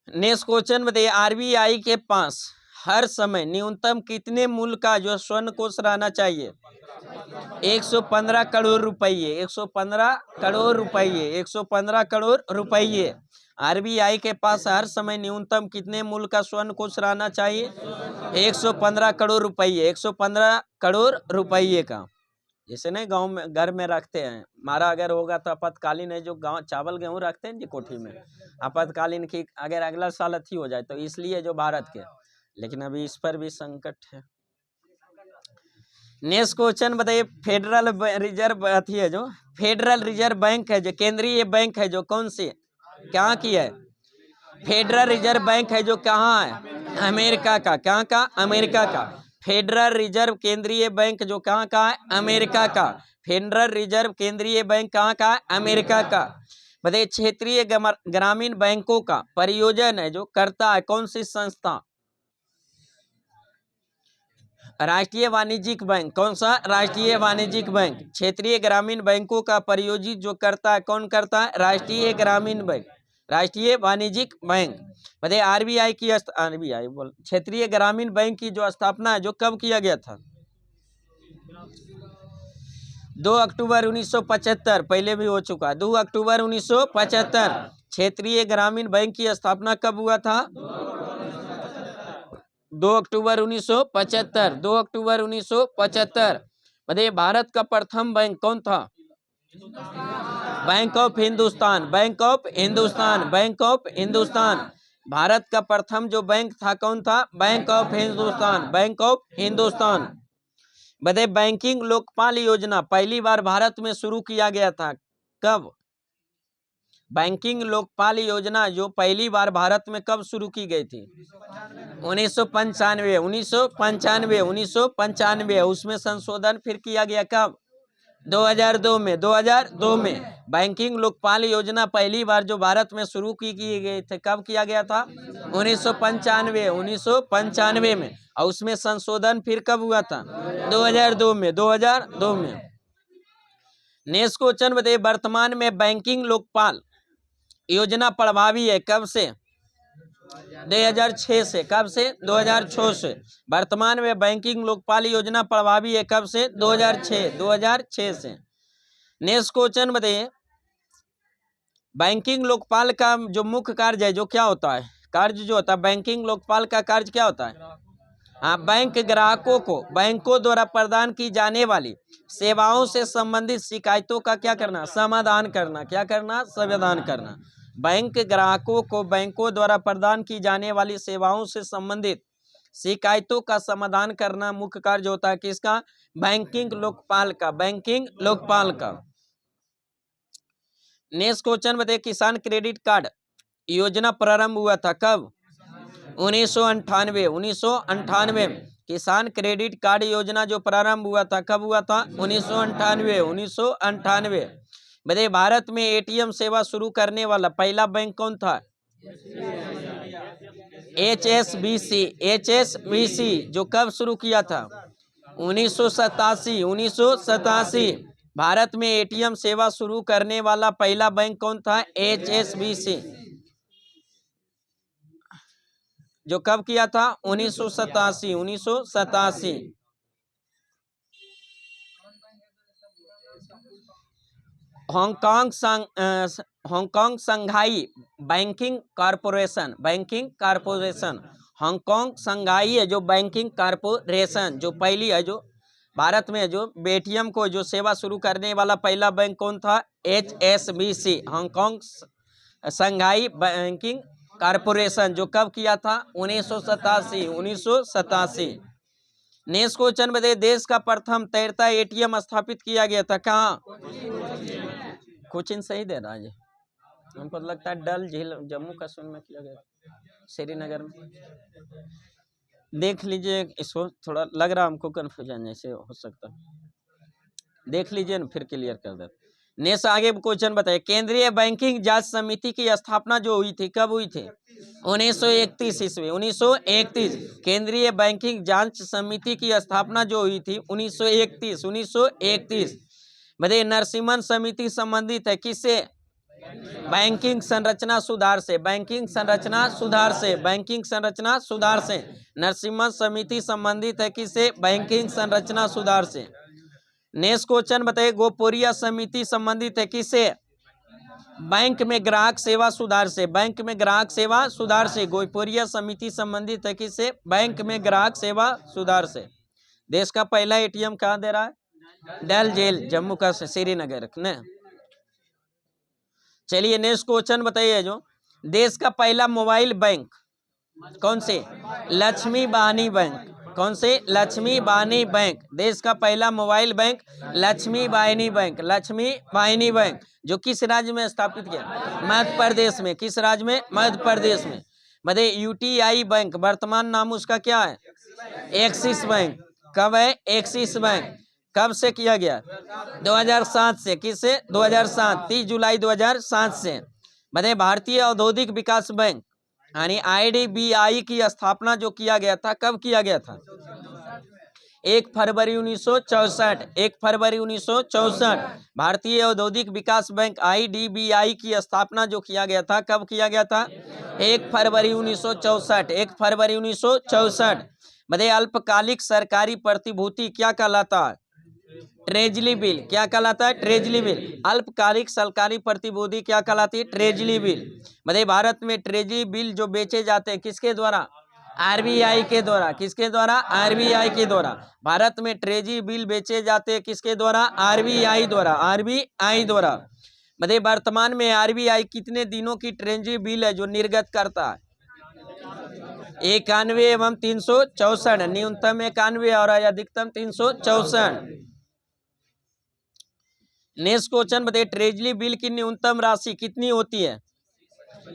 नेक्स्ट क्वेश्चन बताइए आरबीआई के पास हर समय न्यूनतम कितने मूल्य का जो स्वर्ण कोष रहना चाहिए? 115 करोड़ रुपये, 115 करोड़ रुपये, 115 करोड़ रुपये। आरबीआई के पास हर समय न्यूनतम कितने मूल्य का स्वर्ण कोष रहना चाहिए? 115 करोड़ रुपये, 115 करोड़ रुपये का। जैसे नहीं गांव में घर में रखते हैं, हमारा अगर होगा तो आपातकालीन है, जो गांव चावल गेहूं रखते हैं जी कोठी में, आपातकालीन की अगर अगला साल अथी हो जाए तो इसलिए जो भारत के, लेकिन अभी इस पर भी संकट है। नेक्स्ट क्वेश्चन बताइए, फेडरल रिजर्व अथी है जो फेडरल रिजर्व बैंक है, जो केंद्रीय बैंक है, जो कौन सी कहाँ की है? फेडरल रिजर्व बैंक है जो कहाँ है? अमेरिका का। कहाँ का? अमेरिका का। फेडरल रिजर्व केंद्रीय बैंक जो कहाँ का है? अमेरिका का। फेडरल रिजर्व केंद्रीय बैंक कहाँ का है? अमेरिका का। बताइए, क्षेत्रीय ग्रामीण बैंकों का परियोजन है जो करता है कौन सी संस्था? राष्ट्रीय वाणिज्यिक बैंक। कौन सा? राष्ट्रीय वाणिज्यिक बैंक। क्षेत्रीय ग्रामीण बैंकों का परियोजित जो करता है कौन करता है? राष्ट्रीय ग्रामीण बैंक, राष्ट्रीय वाणिज्यिक बैंक। बताइए, आरबीआई की आरबीआई बोल क्षेत्रीय ग्रामीण बैंक की जो स्थापना है जो कब किया गया था? 2 अक्टूबर 1975। पहले भी हो चुका है। 2 अक्टूबर 1975 क्षेत्रीय ग्रामीण बैंक की स्थापना कब हुआ था? 2 अक्टूबर 1975। 2 अक्टूबर 1975। बताइए, भारत का प्रथम बैंक कौन था? Bank of Hindustan. Bank of Hindustan. Bank of Hindustan. Bharat का प्रथम जो बैंक था कौन था? Bank of Hindustan. Bank of Hindustan. बताइए, बैंकिंग लोकपाल योजना पहली बार भारत में शुरू किया गया था कब? बैंकिंग लोकपाल योजना जो पहली बार भारत में कब शुरू की गई थी? 1995। 1995। 1995। उसमें संशोधन फिर किया गया कब? 2002 में। 2002 में बैंकिंग लोकपाल योजना पहली बार जो भारत में शुरू की गई थी कब किया गया था? 1995। 1995 में। और उसमें संशोधन फिर कब हुआ था? 2002 में। 2002 में। नेक्स्ट क्वेश्चन बताइए, वर्तमान में बैंकिंग लोकपाल योजना प्रभावी है कब से? 2006 से। कब से? 2006 से। वर्तमान में बैंकिंग लोकपाल योजना प्रभावी है कब से? 2006। 2006 से। नेक्स्ट क्वेश्चन बताइए, बैंकिंग लोकपाल का जो मुख्य कार्य है जो क्या होता है? कार्य जो होता है बैंकिंग लोकपाल का कार्य क्या होता है? हाँ, बैंक ग्राहकों को बैंकों द्वारा प्रदान की जाने वाली सेवाओं से संबंधित शिकायतों का क्या करना? समाधान करना। क्या करना? समाधान करना। बैंक ग्राहकों को बैंकों द्वारा प्रदान की जाने वाली सेवाओं से संबंधित शिकायतों का समाधान करना मुख्य कार्य होता है किसका? बैंकिंग लोकपाल का। बैंकिंग लोकपाल का। नेक्स्ट क्वेश्चन बताइए, किसान क्रेडिट कार्ड योजना प्रारंभ हुआ था कब? 1998। 1998 किसान क्रेडिट कार्ड योजना जो प्रारंभ हुआ था कब हुआ था? 1998। 1998। बताइए, भारत में एटीएम सेवा शुरू करने वाला पहला बैंक कौन था? HSBC। HSBC जो कब शुरू किया था? 1987। 1987 भारत में एटीएम सेवा शुरू करने वाला पहला बैंक कौन था? HSBC जो कब किया था? 1987। 1987। Hong Kong Shanghai banking corporation. Banking corporation Hong Kong Shanghai है जो बैंकिंग कॉरपोरेशन जो पहली है जो भारत में जो एटीएम को जो सेवा शुरू करने वाला पहला बैंक कौन था? HSBC Hong Kong Shanghai banking corporation जो कब किया था? 1987। 1987। नेक्स्ट क्वेश्चन बताइए, देश का प्रथम तैरता एटीएम स्थापित किया गया था कहाँ? कोचिंग सही दे रहा है, हमको लगता है डल झील जम्मू कश्मीर में किया गया, श्रीनगर में। देख लीजिए इसको, थोड़ा लग रहा हमको कन्फ्यूजन जैसे हो सकता, देख लीजिए ना फिर क्लियर कर दे। नेक्स्ट आगे क्वेश्चन बताइए, केंद्रीय बैंकिंग जांच समिति की स्थापना जो हुई थी कब हुई थी? 1931 ईस्वी। 1931 केंद्रीय बैंकिंग जांच समिति की स्थापना जो हुई थी 1931। 1931 बताइए, नरसिम्हन समिति संबंधित है किससे? बैंकिंग संरचना सुधार से। बैंकिंग संरचना सुधार से। बैंकिंग संरचना सुधार से नरसिम्हन समिति संबंधित है किससे? बैंकिंग संरचना सुधार से। नेक्स्ट क्वेश्चन बताइए, गोपोरिया समिति संबंधित है किससे? बैंक में ग्राहक सेवा सुधार से, बैंक में ग्राहक सेवा सुधार से। गोईपुरिया समिति संबंधित है किससे? बैंक में ग्राहक सेवा सुधार से। देश का पहला एटीएम कहाँ दे रहा है? डल जेल, जम्मू का श्रीनगर ने। चलिए नेक्स्ट क्वेश्चन बताइए। जो देश का पहला मोबाइल बैंक कौन से? लक्ष्मी बानी बैंक। कौन से? लक्ष्मी बानी बैंक। देश का पहला मोबाइल बैंक लक्ष्मी बानी बैंक। लक्ष्मी बानी बैंक जो किस राज्य में स्थापित किया? मध्य प्रदेश में। किस राज्य में? मध्य प्रदेश में। बताइए यूटीआई बैंक वर्तमान नाम उसका क्या है? Axis bank. कब है? Axis bank. कब से किया गया? 2007 से। किससे? 2007, 30 जुलाई 2007 से। बताइए भारतीय औद्योगिक विकास बैंक यानी आईडीबीआई की स्थापना जो किया गया था, कब किया गया था? 1 फरवरी 1964। 1 फरवरी 1964 भारतीय औद्योगिक विकास बैंक आईडीबीआई की स्थापना जो किया गया था, कब किया गया था? 1 फरवरी 1964। 1 फरवरी 1964। बताइए अल्पकालिक सरकारी प्रतिभूति क्या कहलाता है? Treasury bill. क्या कहलाता है? Treasury bill. अल्पकालिक सरकारी प्रतिभूति क्या कहलाती है? Treasury bill. बताइए भारत में ट्रेजरी बिल जो बेचे जाते हैं किसके द्वारा? आरबीआई के द्वारा। किसके द्वारा? आरबीआई के द्वारा। भारत में ट्रेजरी बिल बेचे जाते हैं किसके द्वारा? आरबीआई द्वारा। आरबीआई द्वारा। बताइए वर्तमान में आरबीआई कितने दिनों की ट्रेजरी बिल है जो निर्गत करता है? 91 एवं 364। न्यूनतम 91 और अधिकतम 364। नेक्स्ट क्वेश्चन बताइए ट्रेजरी बिल की न्यूनतम राशि कितनी होती है?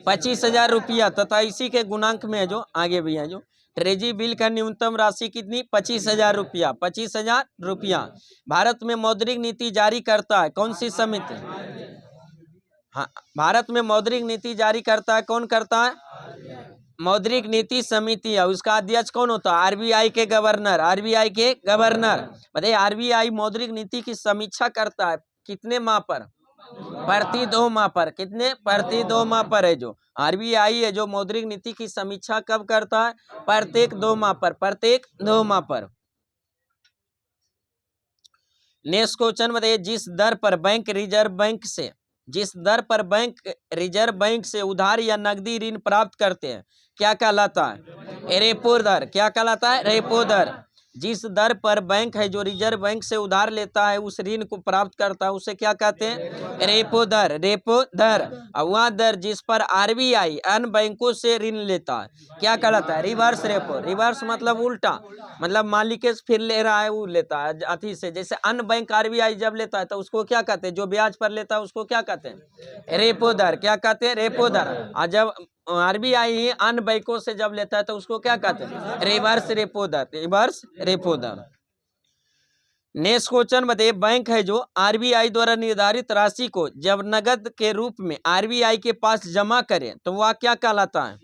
25,000 रुपया तथा इसी के गुणांक में है जो आगे भी है। जो ट्रेजरी बिल का न्यूनतम राशि कितनी? 25,000 रुपया। 25,000 रुपया। भारत में मौद्रिक नीति जारी करता है कौन सी समिति? हाँ, भारत में मौद्रिक नीति जारी करता है कौन करता है? मौद्रिक नीति समिति है। उसका अध्यक्ष कौन होता है? आरबीआई के गवर्नर। आरबीआई के गवर्नर। बताइए आरबीआई मौद्रिक नीति की समीक्षा करता है कितने माह पर? प्रति 2 माह पर। कितने? प्रति 2 माह पर है जो आरबीआई है जो मौद्रिक नीति की समीक्षा कब करता है? प्रत्येक 2 माह पर। प्रत्येक 2 माह पर। नेक्स्ट क्वेश्चन बताइए जिस दर पर बैंक रिजर्व बैंक से उधार या नकदी ऋण प्राप्त करते हैं क्या कहलाता है? रेपो दर। क्या कहलाता है? रेपो दर। जिस दर पर बैंक है जो रिजर्व बैंक से उधार लेता है उस ऋण को प्राप्त करता है उसे क्या कहते हैं? रेपो दर। रेपो दर। और वह दर जिस पर आरबीआई अन्य बैंकों से ऋण लेता है क्या कहलाता है? Reverse repo. रिवर्स मतलब उल्टा, मतलब मालिक फिर ले रहा है वो लेता है अथी से। जैसे अन्य बैंक आरबीआई जब लेता है तो उसको क्या कहते हैं? जो ब्याज पर लेता है उसको क्या कहते हैं? रेपो दर। क्या कहते हैं? रेपो दर। और जब आरबीआई अन्य बैंकों से जब लेता है तो उसको क्या कहते हैं? रिवर्स रेपो दर। रिवर्स रेपो दर। नेक्स्ट क्वेश्चन बताइए बैंक है जो आरबीआई द्वारा निर्धारित राशि को जब नगद के रूप में आरबीआई के पास जमा करे तो वह क्या कहलाता है?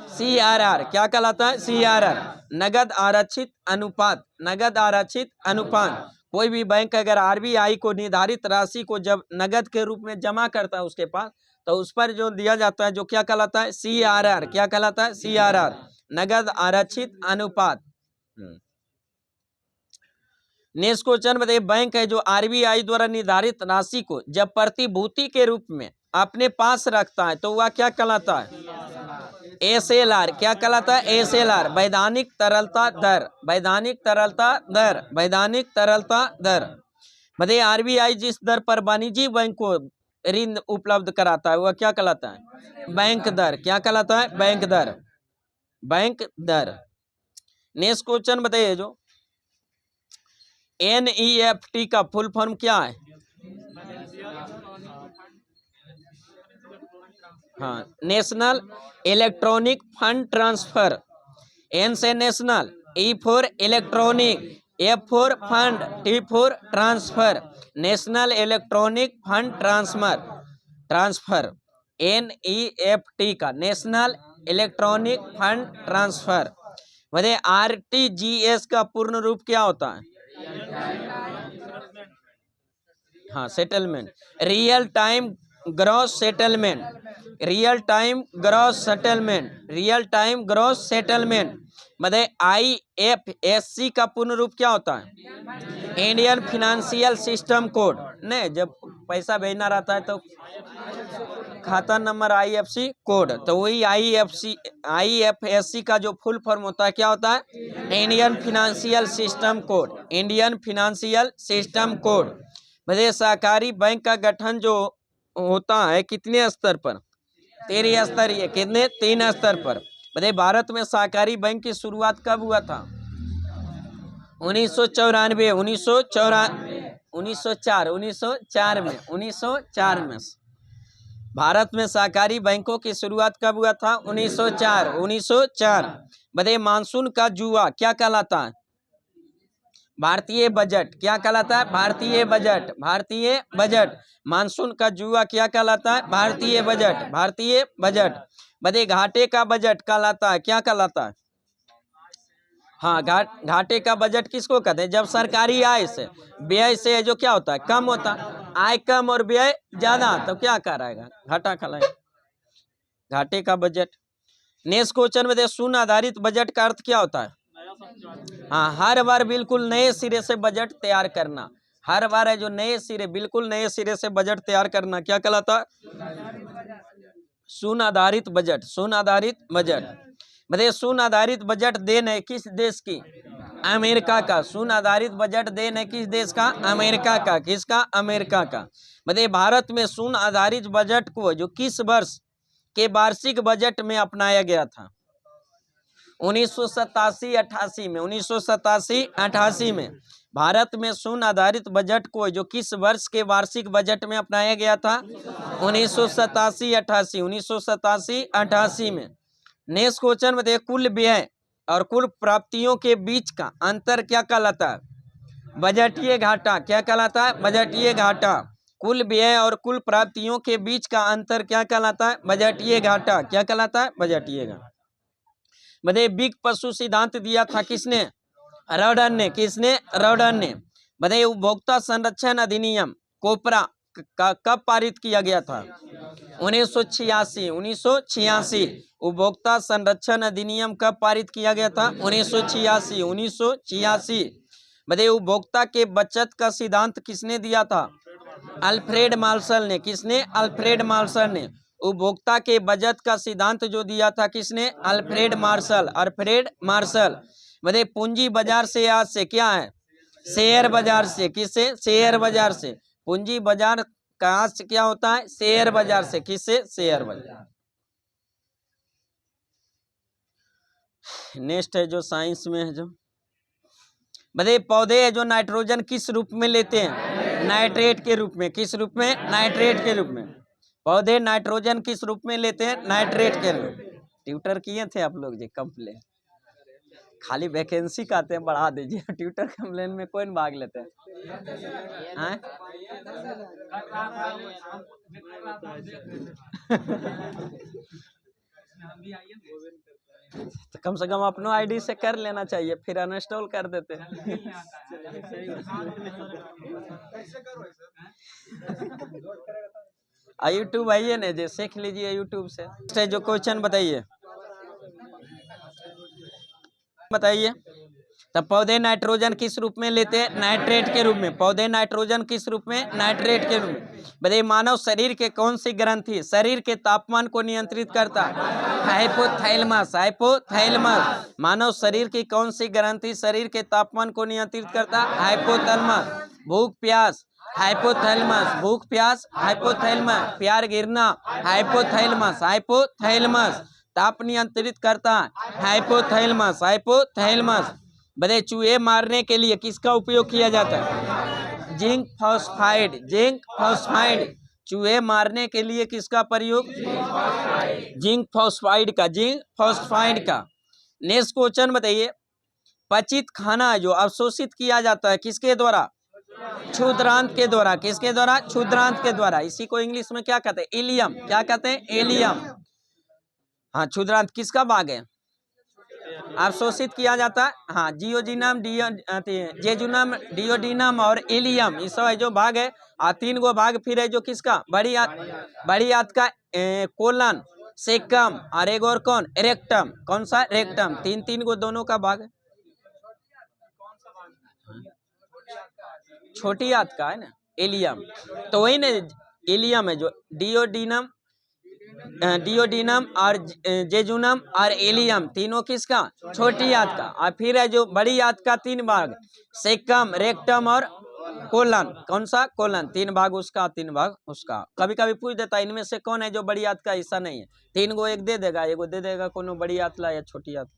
सीआरआर। क्या कहलाता है? सीआरआर। नगद आरक्षित अनुपात। नगद आरक्षित अनुपात। कोई भी बैंक अगर आरबीआई को निर्धारित राशि को जब नगद के रूप में जमा करता है उसके पास तो उस पर जो दिया जाता है जो क्या कहलाता है? सीआरआर। क्या कहलाता है? सीआरआर। नगद आरक्षित अनुपात। नेक्स्ट क्वेश्चन बताइए बैंक है जो आरबीआई द्वारा निर्धारित राशि को जब प्रतिभूति के रूप में अपने पास रखता है तो वह क्या कहलाता है? एसएलआर। क्या कहलाता है? एसएलआर। वैधानिक तरलता दर। वैधानिक तरलता दर। वैधानिक तरलता दर। बताइए आरबीआई जिस दर पर वाणिज्यिक बैंक को ऋण उपलब्ध कराता है वह क्या कहलाता है? बैंक दर। क्या कहलाता है? बैंक दर। बैंक दर। नेक्स्ट क्वेश्चन बताइए जो एनईएफटी का फुल फॉर्म क्या है? हाँ, national electronic fund transfer. N से national, E for electronic, F for fund, T for transfer. National electronic fund transfer. NEFT का नेशनल इलेक्ट्रॉनिक फंड ट्रांसफर। बताइए आरटीजीएस का पूर्ण रूप क्या होता है? हाँ, settlement. Real time gross settlement. Real time gross settlement. Real time gross settlement. मतलब आईएफएससी का पूर्ण रूप क्या होता है? Indian financial system code. नहीं, जब पैसा भेजना रहता है तो खाता नंबर, IFC कोड, तो वही IFSC का जो फुल फॉर्म होता है क्या होता है? Indian financial system code, Indian financial system code. बताइए सहकारी बैंक का गठन जो होता है कितने स्तर पर? 3 स्तरीय, कितने? 3 स्तर पर। बताइए भारत में सहकारी बैंक की शुरुआत कब हुआ था? 1994, 1904 में भारत में सहकारी बैंकों की शुरुआत कब हुआ था? 1904। बताइए मानसून का जुआ क्या कहलाता है? भारतीय बजट। क्या कहलाता है? भारतीय बजट, भारतीय बजट। मानसून का जुआ क्या कहलाता है? भारतीय बजट, भारतीय बजट। बताइए घाटे का बजट कहलाता है, क्या कहलाता है? हाँ, घाटे का बजट किसको कहते हैं? जब सरकारी आय से व्यय से जो क्या होता है? कम होता है। आय कम और व्यय ज्यादा, तो क्या कराएगा? घाटा खिलाएगा। घाटे का बजट। नेक्स्ट क्वेश्चन में शून्य आधारित बजट का अर्थ क्या होता है? हाँ, हर बार बिल्कुल नए सिरे से बजट तैयार करना। हर बार है जो नए सिरे, बिल्कुल नए सिरे से बजट तैयार करना क्या कहलाता है? शून्य आधारित बजट, शून्य आधारित बजट। बताइए शून्य आधारित बजट देन है किस देश की? अमेरिका का। शून्य आधारित बजट देन है किस देश का? अमेरिका का। किसका? अमेरिका का। बताइए भारत में शून्य आधारित बजट को जो किस वर्ष के वार्षिक बजट में अपनाया गया था? 1987-88 में। 1987-88 में भारत में शून्य आधारित बजट को जो किस वर्ष के वार्षिक बजट में अपनाया गया था? 1987-88, 1987-88 में। नेक्स्ट क्वेश्चन में कुल व्यय और कुल प्राप्तियों के बीच का अंतर क्या कहलाता है? बजटीय घाटा। क्या कहलाता है? बजटीय घाटा। कुल व्यय और कुल प्राप्तियों के बीच का अंतर क्या कहलाता है? बजटीय घाटा। क्या कहलाता है? बजटीय घाटा। बताइए बिग पशु सिद्धांत दिया था किसने? रॉडन ने। किसने? रॉडन ने। बताइए उपभोक्ता संरक्षण अधिनियम कोपरा का कब पारित किया गया था? 1986। 1986 उपभोक्ता संरक्षण अधिनियम कब पारित किया गया था? 1986। 1986। बताइए उपभोक्ता के बचत का सिद्धांत किसने दिया था? अल्फ्रेड मार्शल ने। किसने? अल्फ्रेड मार्शल ने। उपभोक्ता के बचत का सिद्धांत जो दिया था किसने? Alfred Marshall, Alfred Marshall. बताइए पूंजी बाजार से आज से क्या है? शेयर बाजार से। किससे? शेयर बाजार से। पूंजी बाजार का आज से क्या होता है? शेयर बाजार से। किससे? शेयर बाजार। नेक्स्ट है जो साइंस में है जो बताइए पौधे है जो नाइट्रोजन किस रूप में लेते हैं? नाइट्रेट के रूप में। किस रूप में? नाइट्रेट के रूप में। पौधे नाइट्रोजन किस रूप में लेते हैं? नाइट्रेट के रूप में। ट्यूटर किए थे आप लोग जी कंप्लेन? खाली वैकेंसी का आते हैं, बढ़ा दीजिए। ट्यूटर कंप्लेन में कौन भाग लेते हैं? तो कम से कम अपनो आईडी से कर लेना चाहिए, फिर अनइंस्टॉल कर देते हैं। यूट्यूब आइए ना जी, सीख लीजिए यूट्यूब से। जो क्वेश्चन बताइए, बताइए। तब पौधे नाइट्रोजन किस रूप में लेते हैं? नाइट्रेट के रूप में। पौधे नाइट्रोजन किस रूप में? नाइट्रेट के रूप में। बताइए मानव शरीर के कौन सी ग्रंथि शरीर के तापमान को नियंत्रित करता है? Hypothalamus, hypothalamus. मानव शरीर की कौन सी ग्रंथि शरीर के तापमान को नियंत्रित करता है? हाइपोथैलेमस। भूख प्यास, हाइपोथैलेमस। भूख प्यास, हाइपोथैलेमस। प्यार गिरना, हाइपोथैलेमस, हाइपोथैलेमस। ताप नियंत्रित करता है, हाइपोथैलेमस, हाइपोथैलेमस। बताइए चूहे मारने के लिए किसका उपयोग किया जाता है? Zinc phosphide, zinc phosphide. चूहे मारने के लिए किसका प्रयोग? जिंक फॉस्फाइड का, जिंक फॉस्फाइड का। नेक्स्ट क्वेश्चन बताइए पचित खाना जो अवशोषित किया जाता है किसके द्वारा? क्षुद्रांत के द्वारा। किसके द्वारा? क्षुद्रांत के द्वारा। इसी को इंग्लिश में क्या कहते हैं? इलियम। क्या कहते हैं? इलियम। हाँ, क्षुद्रांत किसका भाग है? अवशोषित किया जाता है। हाँ, जियोजिनम, जेजुनम, डियोडिनम और इलियम, इस जो भाग है। 3 गो भाग फिर है जो किसका? बड़ी आंत का कोलन, सेकम और एक और कौन? रेक्टम। कौन सा? रेक्टम। 3 गो दोनों का भाग है। छोटी आंत का है ना। एलियम, तो वही ना एलियम है जो डियोडिनम, डियोडिनम और जेजुनम और एलियम तीनों किसका, छोटी आंत का। और फिर है जो बड़ी आंत का 3 भाग, सेकम, रेक्टम और कोलन, कौन सा, कोलन, 3 भाग उसका 3 भाग उसका। कभी कभी पूछ देता है इनमें से कौन है जो बड़ी आंत का हिस्सा नहीं है, 3 गो एक दे देगा, एगो दे देगा कोनो बड़ी आंत ला या छोटी आंत।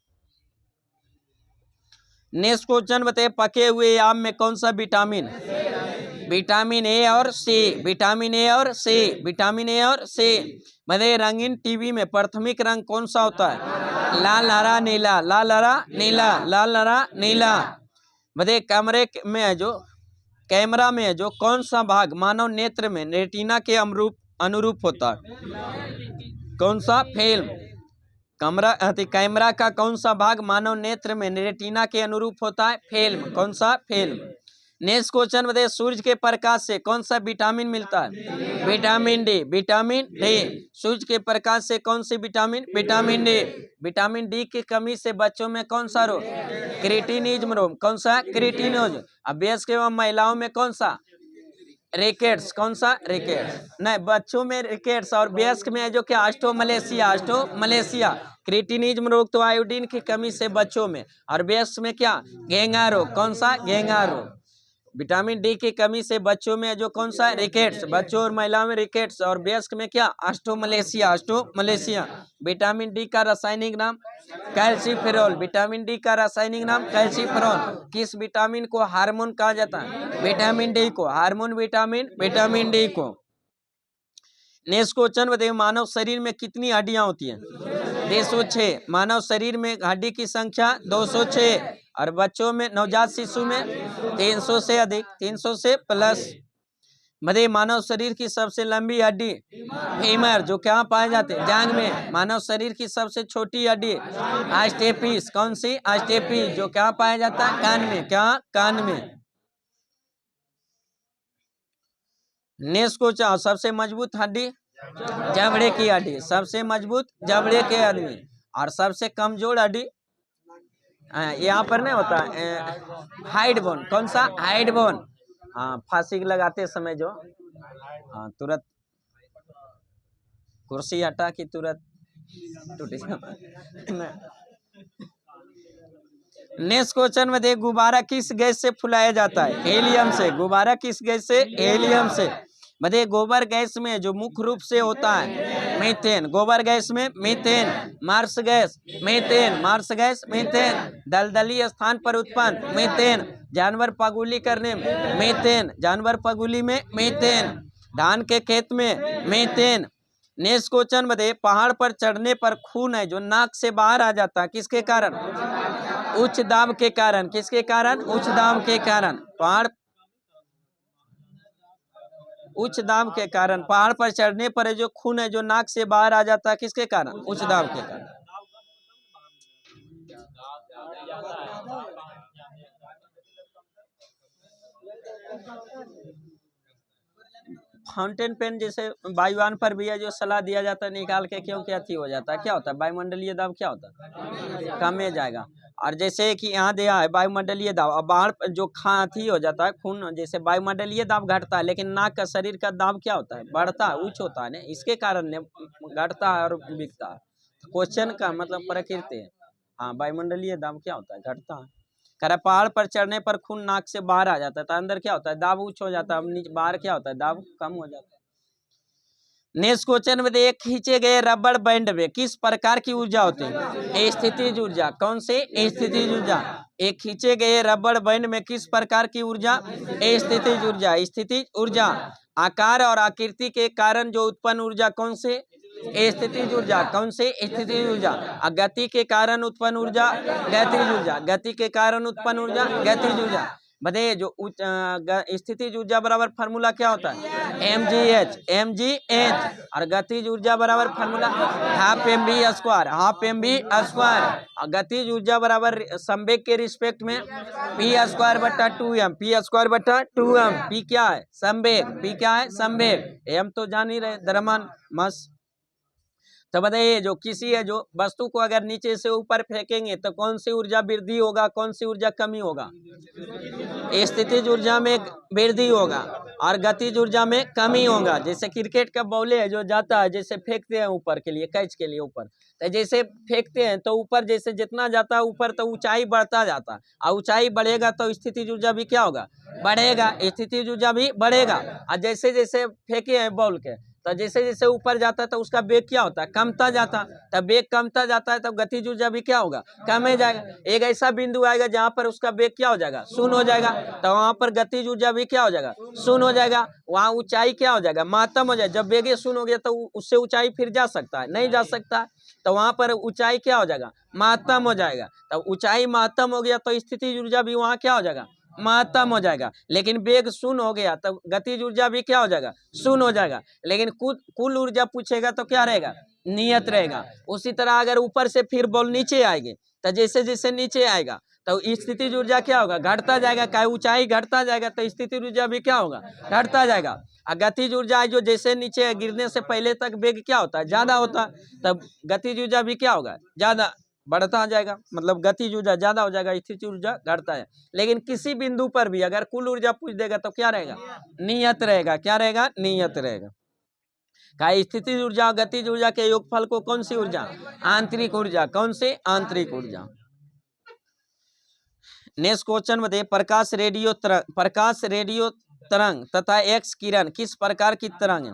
नेक्स्ट क्वेश्चन बताइए, पके हुए आम में कौन सा विटामिन, विटामिन ए और सी, विटामिन ए और सी, विटामिन ए और सी। मतलब रंगीन टीवी में प्राथमिक रंग कौन सा होता है, लाल, हरा, नीला, लाल, हरा, नीला, लाल, हरा, नीला। मतलब कमरे में है जो, कैमरा में है जो कौन सा भाग मानव नेत्र में रेटिना के अनुरूप होता है, कौन सा फिल्म, कैमरा का कौन सा भाग मानव नेत्र में रेटिना के अनुरूप होता है, फिल्म, कौन सा, फिल्म। नेक्स्ट क्वेश्चन बताइए, सूर्य के प्रकाश से कौन सा विटामिन मिलता है, विटामिन डी, विटामिन डी। सूर्य के प्रकाश से कौन सी vitamin, vitamin D. Vitamin D की कमी से बच्चों में कौन सा रोग, क्रिटिनिज्म रोग, कौन सा, क्रिटिनिज्म। अब वयस्क एवं महिलाओं में कौन सा, रिकेट्स, कौन सा, रिकेट्स। नहीं, बच्चों में रिकेट्स और वयस्क में जो क्या, ऑस्टोमलेशिया, ऑस्टोमलेशिया। क्रिटिनिज्म रोग तो आयोडीन की कमी से बच्चों में, और वयस्क में क्या, घेंगा रोग, कौन सा, घेंगा रोग। विटामिन डी की कमी से बच्चों में जो कौन सा, रिकेट्स, बच्चों और महिलाओं में रिकेट्स, और वयस्क में क्या, ऑस्टोमलेशिया, ऑस्टोमलेशिया। विटामिन डी का रासायनिक नाम कैल्सीफेरॉल, विटामिन डी का रासायनिक नाम कैल्सीफेरॉल। किस विटामिन को हार्मोन कहा जाता है, विटामिन डी को, हार्मोन विटामिन, विटामिन डी को। नेक्स्ट क्वेश्चन बताइए, मानव शरीर में कितनी हड्डियां होती हैं, 206। मानव शरीर में हड्डी की संख्या 206, और बच्चों में, नवजात शिशु में 300 से अधिक, 300 से प्लस। मतलब मानव शरीर की सबसे लंबी हड्डी फीमर, जो क्या पाए जाते हैं, जांग में। मानव शरीर की सबसे छोटी हड्डी आस्टेपिस, कौन सी, आस्टेपिस, जो क्या पाया जाता है, कान में, क्या, कान में। नेक्स्ट क्वेश्चन, सबसे मजबूत हड्डी जबड़े की हड्डी, सबसे मजबूत जबड़े के हड्डी। और सबसे कमजोर हड्डी यहाँ पर नहीं होता, हाइड बोन, कौन सा, हाइड बोन। हाँ, फांसी लगाते समय जो, हाँ, तुरंत कुर्सी हटा कि तुरंत टूट जाता। नेक्स्ट क्वेश्चन में देख, गुब्बारा किस गैस से फुलाया जाता है, हेलियम से। गुब्बारा किस गैस से, हेलियम से। मतलब गोबर गैस में जो मुख्य रूप से होता है मीथेन, गोबर गैस में methane, marsh gas methane, marsh gas methane, दलदली स्थान पर उत्पन्न मीथेन, जानवर पगुली करने में मीथेन, जानवर पगुली में मीथेन, धान के खेत में मीथेन। नेक्स्ट क्वेश्चन बताइए, पहाड़ पर चढ़ने पर खून है जो नाक से बाहर आ जाता है, किसके कारण, उच्च दाब के कारण, किसके कारण, उच्च दाब के कारण। पहाड़, उच्च दाब के कारण, पहाड़ पर चढ़ने पर जो खून है जो नाक से बाहर आ जाता है, किसके कारण, उच्च दाब के कारण। फाउंटेन पेन जैसे वायुयान पर भी है जो सलाह दिया जाता है निकाल के, क्योंकि अथी हो जाता है, क्या होता है, वायुमंडलीय दाब क्या होता है, कम हो जाएगा। और जैसे कि यहाँ दिया है वायुमंडलीय दाब, और बाहर जो अथी हो जाता है खून, जैसे वायुमंडलीय दाब घटता है, लेकिन नाक का शरीर का दाब क्या होता है, बढ़ता है, उच्च होता है ना, इसके कारण घटता है और बिकता है। क्वेश्चन का मतलब प्रकृति है। हाँ, वायुमंडलीय दाब क्या होता है, घटता है। कह पहाड़ पर चढ़ने पर खून नाक से बाहर आ जाता है, तो अंदर क्या होता है, दाब उच्च हो जाता है, नीचे बाहर क्या होता है, दाब कम हो जाता है। नेक्स्ट क्वेश्चन में देखिए, खींचे गए रबड़ बैंड में किस प्रकार की ऊर्जा होती है, स्थितिज ऊर्जा, कौन से, स्थितिज ऊर्जा। एक खींचे गए रबड़ बैंड में किस प्रकार की ऊर्जा, स्थितिज ऊर्जा, स्थितिज ऊर्जा। आकार और आकृति के कारण जो उत्पन्न ऊर्जा कौन से, स्थितिज ऊर्जा, कौन से, स्थितिज ऊर्जा। गति के कारण उत्पन्न ऊर्जा गतिज ऊर्जा, गति के कारण उत्पन्न ऊर्जा गतिज ऊर्जा। बताइए जो स्थितिज ऊर्जा बराबर फार्मूला क्या होता है, mgh, mgh। और गतिज ऊर्जा बराबर formula half mv square, half mv square. गतिज ऊर्जा बराबर संवेग के रिस्पेक्ट में p स्क्वायर बटा 2m, p स्क्वायर बटा 2m। p क्या है, संवेग, p क्या है, संवेग। m तो जान ही रहे, द्रव्यमान, मस। तो बताइए जो किसी है जो वस्तु को अगर नीचे से ऊपर फेंकेंगे तो कौन सी ऊर्जा वृद्धि होगा, कौन सी ऊर्जा कमी होगा? स्थितिज ऊर्जा में वृद्धि होगा और गतिज ऊर्जा में कमी होगा। जैसे क्रिकेट का बॉले है जो जाता है, जैसे फेंकते हैं ऊपर के लिए, कैच के लिए ऊपर, तो जैसे फेंकते हैं तो ऊपर जैसे जितना जाता है ऊपर तो ऊंचाई बढ़ता जाता है, और ऊंचाई बढ़ेगा तो स्थितिज ऊर्जा भी क्या होगा? बढ़ेगा, स्थितिज ऊर्जा भी बढ़ेगा। और जैसे जैसे फेंके हैं बॉल के तो जैसे जैसे ऊपर जाता है तो उसका वेग क्या होता है? कमता जाता है। तब वेग कमता जाता है तब गतिज ऊर्जा भी क्या होगा? कम हो जाएगा। एक ऐसा बिंदु आएगा जहां पर उसका वेग क्या हो जाएगा? शून्य हो जाएगा, तो वहां पर गतिज ऊर्जा भी क्या हो जाएगा? शून्य हो जाएगा। वहां ऊंचाई क्या हो जाएगा? महत्तम हो जाएगा। जब वेग शून्य हो गया तो उससे ऊंचाई फिर जा सकता है? नहीं जा सकता। तो वहां पर ऊंचाई क्या हो जाएगा? महत्तम हो जाएगा। तब ऊंचाई महत्तम हो गया तो स्थितिज ऊर्जा भी वहां क्या हो जाएगा? महत्तम हो जाएगा। लेकिन वेग शून्य हो गया तब गतिज ऊर्जा भी क्या हो जाएगा? शून्य हो जाएगा। लेकिन कुल ऊर्जा पूछेगा तो क्या रहेगा? नियत रहेगा। उसी तरह अगर ऊपर से फिर बॉल नीचे आएगी तो जैसे जैसे नीचे आएगा तो स्थितिज ऊर्जा क्या होगा? घटता जाएगा। क्या ऊंचाई घटता जाएगा तो स्थितिज ऊर्जा भी क्या होगा? घटता जाएगा। और गतिज ऊर्जा जो जैसे नीचे गिरने से पहले तक वेग क्या होता है? ज्यादा होता है। तब गतिज ऊर्जा भी क्या होगा? ज्यादा बढ़ता जाएगा, मतलब गतिज ऊर्जा ज्यादा हो जाएगा, स्थितिज ऊर्जा घटता है। लेकिन किसी बिंदु पर भी अगर कुल ऊर्जा पूछ देगा तो क्या रहेगा? नियत रहेगा। क्या रहेगा? नियत रहेगा। का स्थितिज ऊर्जा और गतिज ऊर्जा के योगफल को कौन सी ऊर्जा? आंतरिक ऊर्जा। कौन सी? आंतरिक ऊर्जा। नेक्स्ट क्वेश्चन बताइए, प्रकाश रेडियो तरंग तथा एक्स किरण किस प्रकार की तरंग है?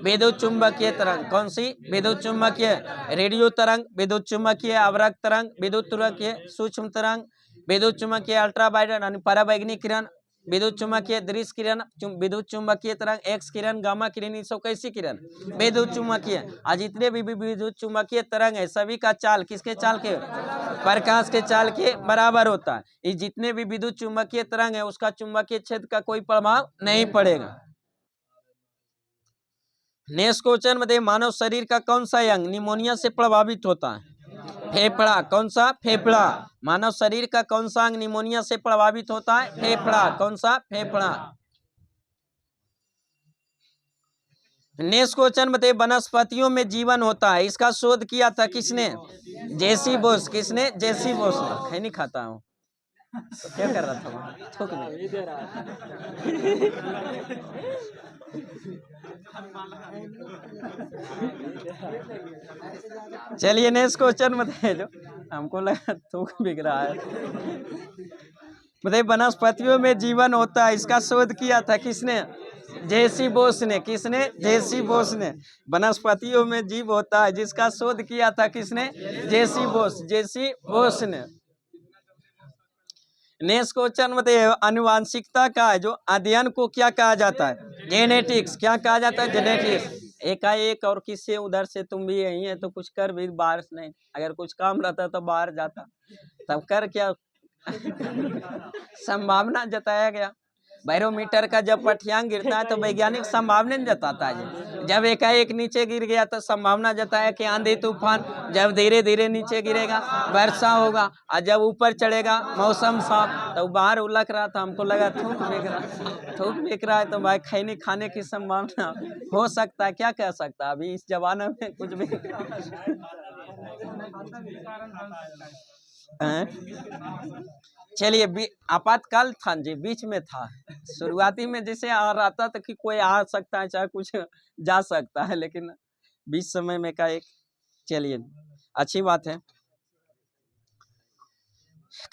विद्युत चुंबकीय तरंग। कौन सी? विद्युत चुंबकीय। रेडियो तरंग, विद्युत चुंबकीय अवरक्त तरंग, विद्युत चुंबकीय सूक्ष्म तरंग, विद्युत चुंबकीय अल्ट्रावायलेट यानी पराबैंगनी किरण, विद्युत चुंबकीय दृश्य किरण, विद्युत चुंबकीय तरंग, एक्स किरण, गामा किरण, ये सब कैसी किरण? विद्युत चुंबकीय। और जितने भी विद्युत चुंबकीय तरंग है सभी का चाल किसके चाल के? प्रकाश के चाल के बराबर होता है। ये जितने भी विद्युत चुंबकीय तरंग है उसका चुंबकीय क्षेत्र का कोई प्रभाव नहीं पड़ेगा। नेक्स्ट क्वेश्चन बताइए, मानव शरीर का कौन सा अंग निमोनिया से प्रभावित होता है? फेफड़ा। कौन सा? फेफड़ा। मानव शरीर का कौन सा अंग निमोनिया से प्रभावित होता है? फेफड़ा। कौन सा? फेफड़ा। नेक्स्ट क्वेश्चन बताइए, वनस्पतियों में जीवन होता है, इसका शोध किया था किसने? जेसी बोस। किसने? जेसी बोस ने। खैनी खाता हूँ तो क्या कर रहा था? थूक चलिए नेक्स्ट क्वेश्चन बताइए, जो हमको लगा थूक बिक रहा है। बताइए, वनस्पतियों में जीवन होता है, इसका शोध किया था किसने? जेसी बोस ने। किसने? जेसी बोस ने। वनस्पतियों में जीव होता है जिसका शोध किया था किसने? जेसी बोस। जेसी बोस ने। नेक्स्ट क्वेश्चन बताइए, आनुवांशिकता का जो अध्ययन को क्या कहा जाता है? जेनेटिक्स। क्या कहा जाता है? जेनेटिक्स। एकाएक और किससे उधर से तुम भी यही है तो कुछ कर भी बाहर नहीं, अगर कुछ काम रहता तो बाहर जाता, तब कर क्या? संभावना जताया गया। बैरोमीटर का जब पठियांक गिरता है तो वैज्ञानिक संभावना जताता है। जब एकाएक नीचे गिर गया तो संभावना जताया कि आंधी तूफान, जब धीरे धीरे नीचे गिरेगा वर्षा होगा, और जब ऊपर चढ़ेगा मौसम साफ। तो बाहर उलक रहा था, हमको लगा थूक बिक रहा है तो भाई खैनी खाने की संभावना हो सकता है। क्या कह सकता है अभी इस जमाने में कुछ भी। चलिए, आपातकाल था जी, बीच में था। शुरुआती में जैसे आ रहा था तो कि कोई आ सकता है चाहे कुछ जा सकता है, लेकिन बीच समय में का एक, चलिए अच्छी बात है।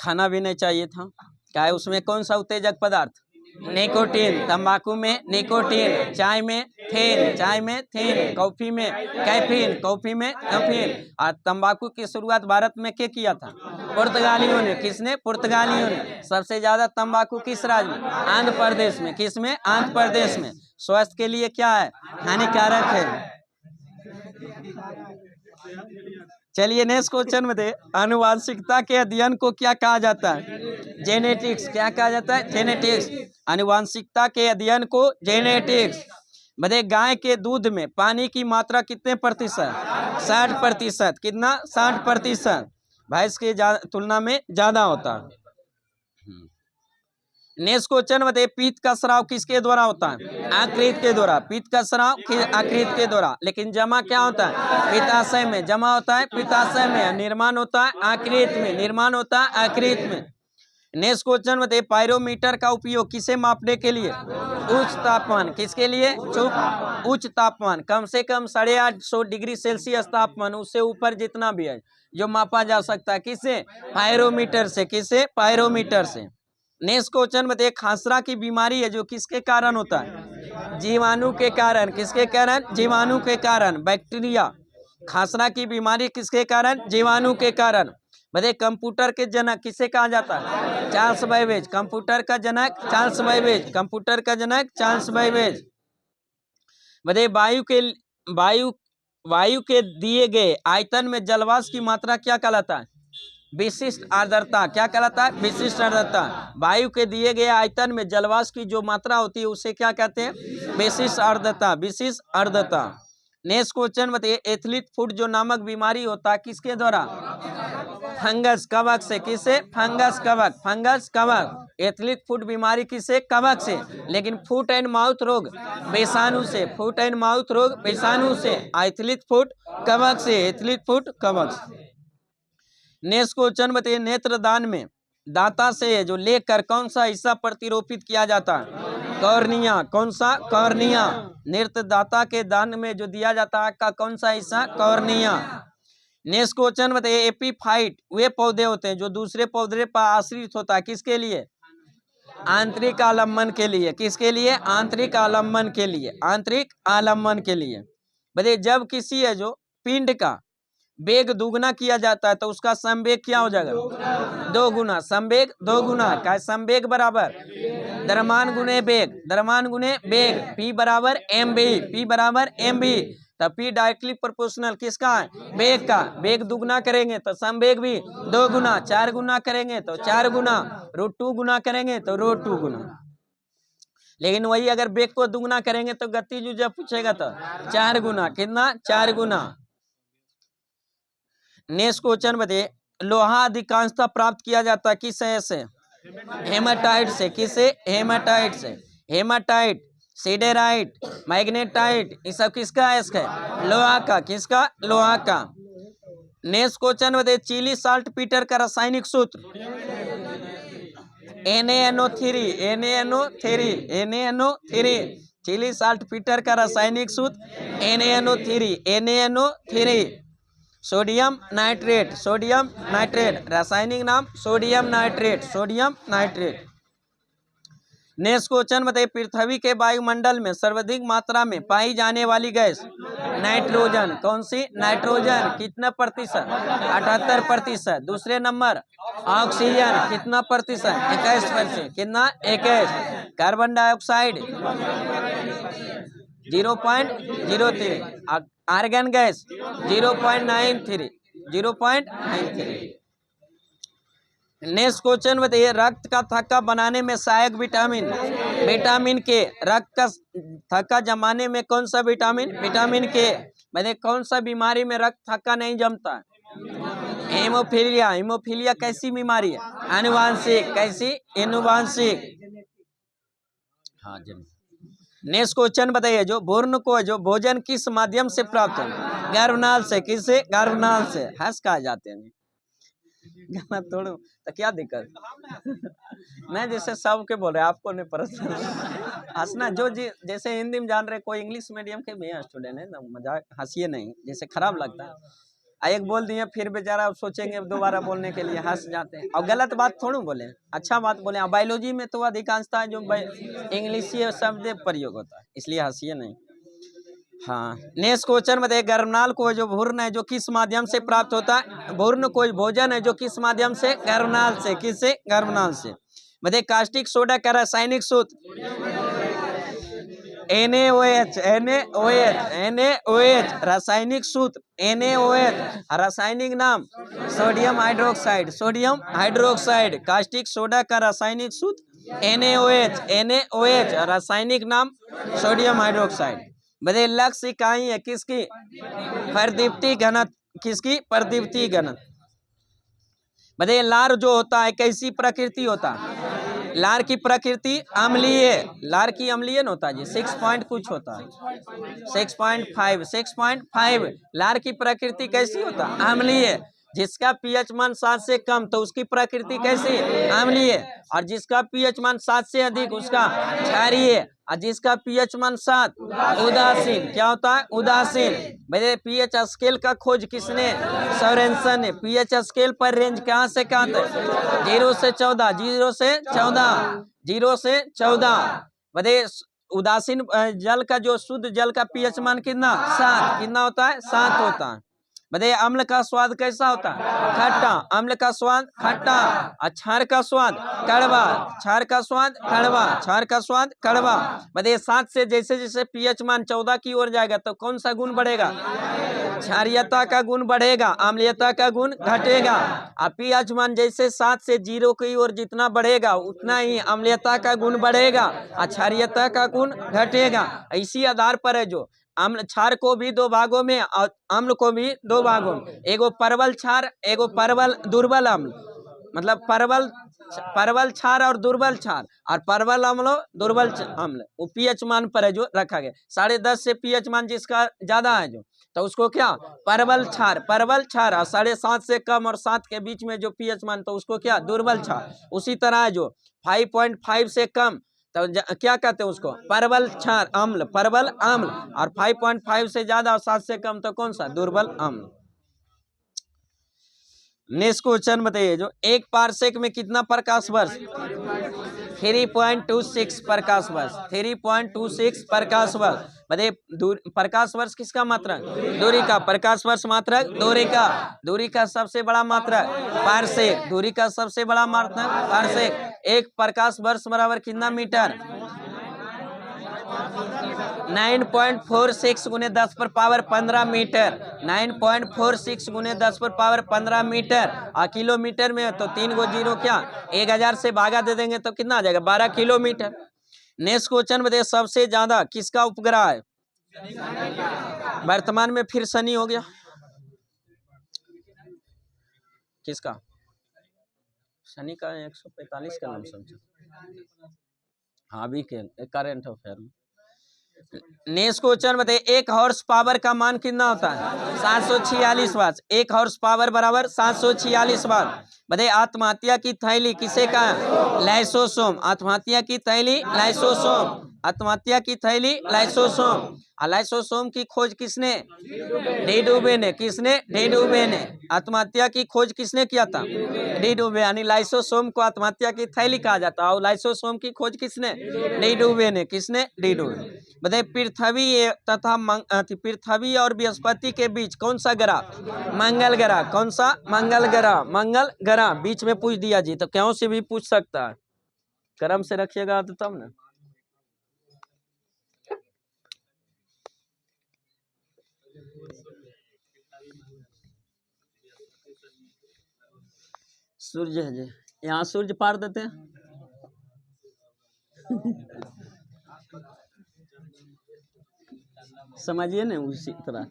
खाना भी नहीं चाहिए था। क्या है उसमें? कौन सा उत्तेजक पदार्थ? निकोटीन। तंबाकू में निकोटीन, चाय में थेन, चाय में थेन, कॉफी में कैफीन, कॉफी में कैफीन। और तंबाकू की शुरुआत भारत में क्या किया था? पुर्तगालियों ने। किसने? पुर्तगालियों ने। सबसे ज्यादा तंबाकू किस राज्य में? आंध्र प्रदेश में। किस में? आंध्र प्रदेश में। स्वास्थ्य के लिए क्या है? हानिकारक है। चलिए नेक्स्ट क्वेश्चन में दे, आनुवांशिकता के अध्ययन को क्या कहा जाता है? जेनेटिक्स। क्या कहा जाता है? जेनेटिक्स। आनुवांशिकता के अध्ययन को जेनेटिक्स। बताइए, गाय के दूध में पानी की मात्रा कितने प्रतिशत? 60%। कितना? 60%। भैंस की तुलना में ज्यादा होता है। नेक्स्ट क्वेश्चन बताइए, पित्त का स्राव किसके द्वारा होता है? आकृत के द्वारा। पित्त का स्राव आकृत के द्वारा। लेकिन जमा क्या होता है? पित्ताशय में। जमा होता है पित्ताशय में। निर्माण होता है आकृत में। निर्माण होता है आकृत में। नेक्स्ट क्वेश्चन बताइए, पायरोमीटर का उपयोग किसे मापने के लिए? उच्च तापमान। किसके लिए? उच्च तापमान, कम से कम 850 डिग्री सेल्सियस तापमान, उससे ऊपर जितना भी है जो मापा जा सकता है। किससे? पायरोमीटर से। किससे? पायरोमीटर से। नेक्स्ट क्वेश्चन बताइए, खांसरा की बीमारी है जो किसके कारण होता है? जीवाणु के कारण। किसके कारण? जीवाणु के कारण, बैक्टीरिया। खांसरा की बीमारी किसके कारण? जीवाणु के कारण। बताइए, कंप्यूटर के जनक किसे कहा जाता है? Charles Babbage. कंप्यूटर का जनक चार्ल्स बैबेज। कंप्यूटर का जनक चार्ल्स बैबेज। बताइए, वायु के दिए गए आयतन में जलवाष्प की मात्रा क्या कहलाता है? विशिष्ट आर्द्रता। क्या कहलाता है? विशिष्ट आर्द्रता। वायु के दिए गए आयतन में जलवाष्प की जो मात्रा होती है उसे क्या कहते हैं? विशिष्ट आर्द्रता। विशिष्ट आर्द्रता। नेक्स्ट क्वेश्चन बताइए, एथलीट फुट जो नामक बीमारी होता है किसके द्वारा? फंगस, कवक से। किससे? फंगस, कवक। फंगस, कवक। एथलीट फुट बीमारी किससे? कवक से। लेकिन फुट एंड माउथ रोग विषाणु से। फुट एंड माउथ रोग विषाणु से। एथलीट फुट कवक से। एथलीट फुट कवक से। नेक्स्ट क्वेश्चन बताइए, नेत्रदान में दाता से जो लेकर कौन सा हिस्सा प्रतिरोपित किया जाता है? कॉर्निया। कौन सा? कॉर्निया। नेत्रदाता के दान में जो दिया जाता है का कौन सा हिस्सा? कॉर्निया। नेक्स्ट क्वेश्चन बताइए, एपीफाइट वे पौधे होते हैं जो दूसरे पौधे पर आश्रित होता है। किसके लिए? आंतरिक आलम्बन के लिए। किसके लिए? आंतरिक आलम्बन के लिए। आंतरिक आलम्बन के लिए। बताइए, जब किसी है जो पिंड का वेग दुगुना किया जाता है तो उसका संवेग क्या हो जाएगा? 2 गुना। संवेग 2 गुना। क्या? संवेग बराबर द्रव्यमान गुने वेग। द्रव्यमान गुने वेग। P बराबर mv। P बराबर mv। तब P डायरेक्टली प्रोपोर्शनल किसका है? वेग का। वेग दुगुना करेंगे तो संवेग भी 2 गुना। 4 गुना करेंगे तो 4 गुना। √2 गुना करेंगे तो √2 गुना। लेकिन वही अगर वेग को दुगुना करेंगे तो गतिज ऊर्जा पूछेगा तो 4 गुना। कितना? 4 गुना। नेक्स्ट क्वेश्चन बताइए, लोहा अधिकांशतः प्राप्त किया जाता है किस से? हेमाटाइट से। किससे? हेमाटाइट से। हेमाटाइट, सिडेराइट, मैग्नेटाइट, ये सब किसका है? इसका लोहा का। किसका? लोहा का। नेक्स्ट क्वेश्चन बताइए, चिली साल्ट पीटर का रासायनिक सूत्र? NaNO3। NaNO3। NaNO3। Chilli salt Peter का रासायनिक सूत्र NaNO3। NaNO3। Sodium nitrate. Sodium nitrate. रासायनिक नाम sodium nitrate. Sodium nitrate. Next question बताइए, पृथ्वी के वायुमंडल में सर्वाधिक मात्रा में पाई जाने वाली गैस? नाइट्रोजन। कौन सी? नाइट्रोजन। कितना प्रतिशत? 78%। दूसरे नंबर ऑक्सीजन। कितना प्रतिशत? 21%। कितना? 21। Carbon dioxide 0.03। Argon gas 0.93। 0.93। Next question बताइए, रक्त का थक्का बनाने में सहायक विटामिन? विटामिन के। रक्त का थक्का जमाने में कौन सा विटामिन? विटामिन के। बताइए, कौन सा बीमारी में रक्त थक्का नहीं जमता? हेमोफीलिया। हेमोफीलिया कैसी बीमारी है? आनुवांशिक। कैसी? आनुवांशिक। हाँ जी। नेक्स्ट क्वेश्चन बताइए, जो भ्रूण को जो भोजन किस माध्यम से प्राप्त है? गर्भनाल से। किससे? गर्भनाल से। हंस कहा जाते हैं गाना तोड़ो तो क्या दिक्कत? मैं जैसे सबके बोल रहे आपको नहीं पता हंसना। जो जैसे हिंदी में जान रहे, कोई इंग्लिश मीडियम के भी स्टूडेंट है ना, मजाक हंसिए नहीं, जैसे खराब लगता है। एक बोल दिए फिर बेचारा सोचेंगे दोबारा बोलने के लिए, हंस जाते हैं। और गलत बात थोड़ा बोले, अच्छा बात बोले। बायोलॉजी में तो अधिकांशता जो इंग्लिश शब्द प्रयोग होता है, इसलिए हंसिए नहीं। हाँ। नेक्स्ट क्वेश्चन बताइए, गर्भनाल को जो भ्रूण है जो किस माध्यम से प्राप्त होता है? भ्रूण कोई भोजन है जो किस माध्यम से? गर्भनाल से। किससे? गर्भनाल से। बताइए, कास्टिक सोडा का रासायनिक सूत्र? NaOH। NaOH। NaOH रासायनिक सूत्र NaOH। रासायनिक नाम sodium hydroxide. Sodium hydroxide. Caustic soda का रासायनिक सूत्र NaOH। NaOH रासायनिक नाम सोडियम हाइड्रोक्साइड। बताइए, लक्ष्य इकाई है किसकी? प्रदीप्ति घनत्व। किसकी? प्रदीप्ति घनत्व। बताइए, लार जो होता है कैसी प्रकृति होता है? लार की प्रकृति अम्लीय, लार की अम्लीय न होता है जी, 6 पॉइंट कुछ होता है, 6.5 लार की प्रकृति कैसी होता है? अम्लीय। जिसका पीएच मान 7 से कम तो उसकी प्रकृति कैसी? अम्लीय। और जिसका पीएच मान 7 से अधिक उसका क्षारीय, और जिसका पीएच मान 7 उदासीन। क्या होता है? उदासीन। मेरे पीएच स्केल का खोज किसने? सोरेनसन ने। पीएच स्केल पर रेंज कहां से कहां तक? 0 से 14, 0 से 14, 0 से 14। बड़े उदासीन जल का जो शुद्ध जल का पीएच मान कितना? 7। कितना होता है? 7 होता है। बताइए अम्ल का स्वाद कैसा होता है? खट्टा। अम्ल का स्वाद खट्टा। और क्षार का स्वाद कड़वा। क्षार का स्वाद कड़वा। क्षार का स्वाद कड़वा। बताइए 7 से जैसे जैसे पीएच मान 14 की ओर जाएगा तो कौन सा गुण बढ़ेगा? क्षारीयता का गुण बढ़ेगा, अम्लीयता का गुण घटेगा। और पीएच मान जैसे 7 से 0 की ओर जितना बढ़ेगा उतना ही अम्लीयता का गुण बढ़ेगा और क्षारीयता का गुण घटेगा। इसी आधार पर है जो अम्ल क्षार को भी 2 भागों में और अम्ल को भी 2 भागों में, एगो परवल क्षार, एगो परवल दुर्बल अम्ल। मतलब परवल क्षार और दुर्बल क्षार, और परवल अम्ल दुर्बल अम्ल, वो पीएच मान पर है जो रखा गया। 10.5 से पीएच मान जिसका ज्यादा है जो तो उसको क्या? परवल क्षार, परवल क्षार। और 7.5 से कम और 7 के बीच में जो पीएच मान तो उसको क्या? दुर्बल क्षार। उसी तरह है जो 5.5 से कम तो क्या कहते हैं उसको? परवल क्षार अम्ल, परवल अम्ल। और 5.5 से ज्यादा और 7 से कम तो कौन सा? दुर्बल अम्ल। नेक्स्ट क्वेश्चन बताइए जो 1 पारसेक में कितना प्रकाश वर्ष? 3.26 प्रकाश वर्ष, 3.26 प्रकाश वर्ष। बताइए प्रकाश वर्ष किसका मात्रक? दूरी का। प्रकाश वर्ष मात्रक दूरी का। दूरी का सबसे बड़ा मात्रक पारसेक। दूरी का सबसे बड़ा मात्रक पारसेक। 1 प्रकाश वर्ष बराबर कितना मीटर? 9.46 गुने 10 पर पावर 15 मीटर। 9.46 गुने 10 पर पावर 15 मीटर। और किलोमीटर में तो 3 गो 0 क्या? 1000 से भागा दे देंगे तो कितना आ जाएगा? 12 किलोमीटर। नेक्स्ट क्वेश्चन बताइए सबसे ज्यादा किसका उपग्रह है? वर्तमान में फिर शनि हो गया। किसका? शनि का 145 का नाम समझो। हाँ अभी के करंट अफेयर में। नेक्स्ट क्वेश्चन बताइए 1 हॉर्स पावर का मान कितना होता है? 746 वाट। 1 हॉर्स पावर बराबर 746 वाट। बताइए आत्महत्या की थैली किसे कहा? लाइसोसोम। आत्महत्या की थैली लाइसोसोम। आत्महत्या की थैली लाइसोसोम। लाइसोसोम की खोज किसने? डी डुबे ने। किसने? डी डुबे ने। आत्महत्या की खोज किसने किया था? डी डुबे। यानी लाइसोसोम को आत्महत्या की थैली कहा जाता है और लाइसोसोम की खोज किसने? डी डुबे ने। किसने? डी डुबे। बताइए पृथ्वी तथा पृथ्वी और बृहस्पति के बीच कौन सा ग्रह? मंगल ग्रह। कौन सा? मंगल ग्रह। मंगल ग्रह। बीच में पूछ दिया जी तो क्यों से भी पूछ सकता है, क्रम से रखिएगा तो तब ना। सूर्य है जी, यहाँ सूर्य पार देते हैं। समझिए ना उसी तरह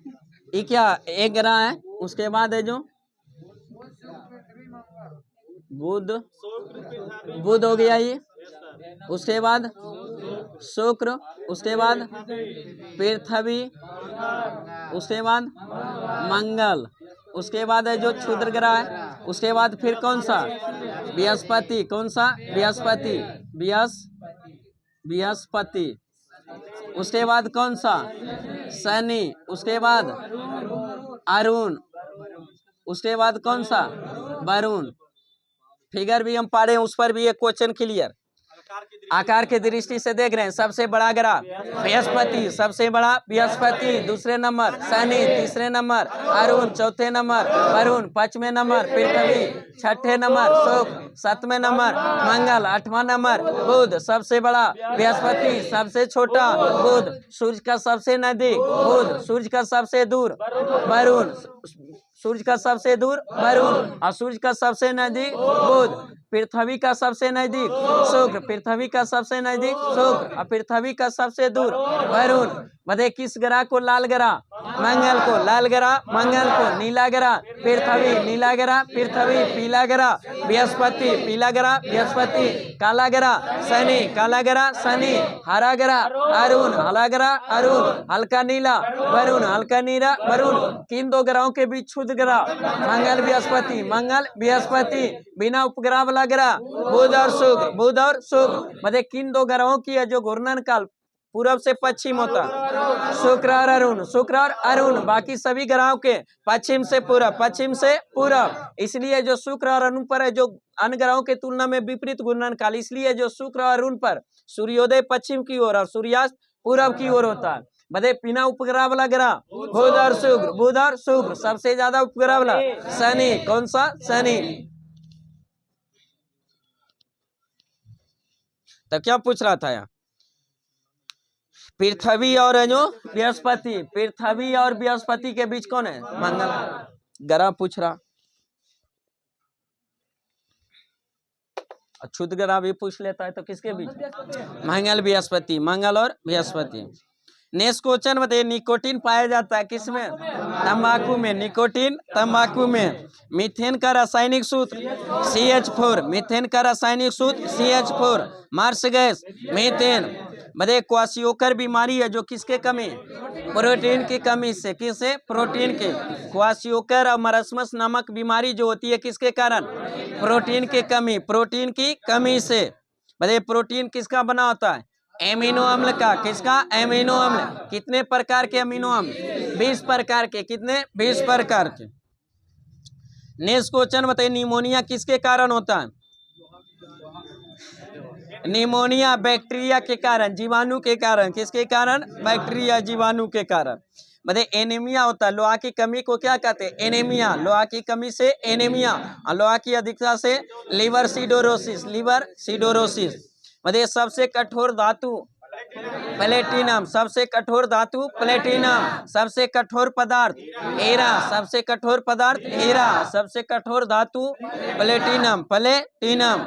ये क्या एक ग्रह है। उसके बाद है जो बुध, बुध हो गया ये। उसके बाद शुक्र, उसके बाद पृथ्वी, उसके बाद मंगल, उसके बाद है जो क्षुद्र ग्रह है। उसके बाद फिर कौन सा? बृहस्पति। कौन सा? बृहस्पति। बृहस्पति। उसके बाद कौन सा? शनि। उसके बाद अरुण। उसके बाद कौन सा? वरुण। फिगर भी हम पढ़े उस पर भी एक क्वेश्चन क्लियर। आकार की दृष्टि से देख रहे हैं सबसे बड़ा ग्रह बृहस्पति, सबसे बड़ा बृहस्पति, दूसरे नंबर शनि, तीसरे नंबर अरुण, चौथे नंबर वरुण, पांचवें नंबर पृथ्वी, छठे नंबर शुक्र, सातवें नंबर मंगल, आठवां नंबर बुध। सबसे बड़ा बृहस्पति, सबसे छोटा बुध, सूर्य का सबसे नजदीक बुध, सूर्य का सबसे दूर वरुण, सूर्य का सबसे दूर वरुण और सूर्य का सबसे नजदीक बुध। पृथ्वी का सबसे नजदीक शुक्र, पृथ्वी का सबसे नजदीक शुक्र और पृथ्वी का सबसे दूर वरुण। बताइए किस ग्रह को लाल ग्रह मंगल को, लाल ग्रह मंगल को, नीला ग्रह पृथ्वी, नीला ग्रह पृथ्वी, पीला ग्रह बृहस्पति, पीला ग्रह बृहस्पति, काला ग्रह शनि, काला ग्रह शनि, हरा ग्रह अरुण, हरा ग्रह अरुण, हल्का नीला वरुण, हल्का नीला वरुण। किन दो ग्रहों के बीच शुद्ध ग्रह? मंगल बृहस्पति, मंगल बृहस्पति, बिना उपग्रह वाला ग्रह बुध और शुक्र, बुध और शुक्र। मतलब किन दो ग्रहों की है जो घूर्णन काल पूरब से पश्चिम होता? शुक्र और अरुण, शुक्र और अरुण। बाकी सभी ग्रहों के पश्चिम से पूरब, पश्चिम से पूरब। इसलिए जो शुक्र और अरुण पर है जो अन्य ग्रहों के तुलना में विपरीत घूर्णन काल, इसलिए जो शुक्र और अरुण पर सूर्योदय पश्चिम की ओर और सूर्यास्त पूरब की ओर होता है। बदे बिना उपग्रह वाला ग्रह बुध और शुक्र, बुध और शुक्र। सबसे ज्यादा उपग्रह वाला शनि, कौन सा? शनि। तो क्या पूछ रहा था यहाँ? पृथ्वी और जो बृहस्पति, पृथ्वी और बृहस्पति के बीच कौन है? मंगल ग्रह पूछ रहा। क्षुद्र ग्रह भी पूछ लेता है तो किसके बीच? मंगल बृहस्पति, मंगल और बृहस्पति। नेक्स्ट क्वेश्चन बताइए, निकोटीन पाया जाता है किसमें? तंबाकू में। निकोटीन तंबाकू में। मीथेन का रासायनिक सूत्र CH4, मीथेन का रासायनिक सूत्र CH4। Marsh gas methane. बताइए क्वाशियोकर बीमारी है जो किसके कमी? प्रोटीन की कमी से। किससे? प्रोटीन के। क्वाशियोकर और मरस्मस नामक बीमारी जो होती है किसके कारण? प्रोटीन की कमी, प्रोटीन की कमी से। बताइए प्रोटीन किसका बना होता है? एमिनो अम्ल का। किसका? एमिनो अम्ल। कितने प्रकार के अमीनो अम्ल? 20 प्रकार के। कितने? 20 प्रकार के। नेक्स्ट क्वेश्चन बताइए, निमोनिया किसके कारण होता है? निमोनिया बैक्टीरिया के कारण, जीवाणु के कारण। किसके कारण? बैक्टीरिया, जीवाणु के कारण। बताइए एनीमिया होता है, लोहा की कमी को क्या कहते हैं? एनीमिया। लोहा की कमी से एनीमिया, और लोहा की अधिकता से लिवर सिडोरोसिस, लिवर सिडोरोसिस। बताइए सबसे कठोर धातु प्लेटिनम, सबसे कठोर धातु प्लेटिनम। सबसे कठोर पदार्थ हीरा, सबसे कठोर पदार्थ हीरा। सबसे कठोर धातु प्लेटिनम, प्लेटिनम।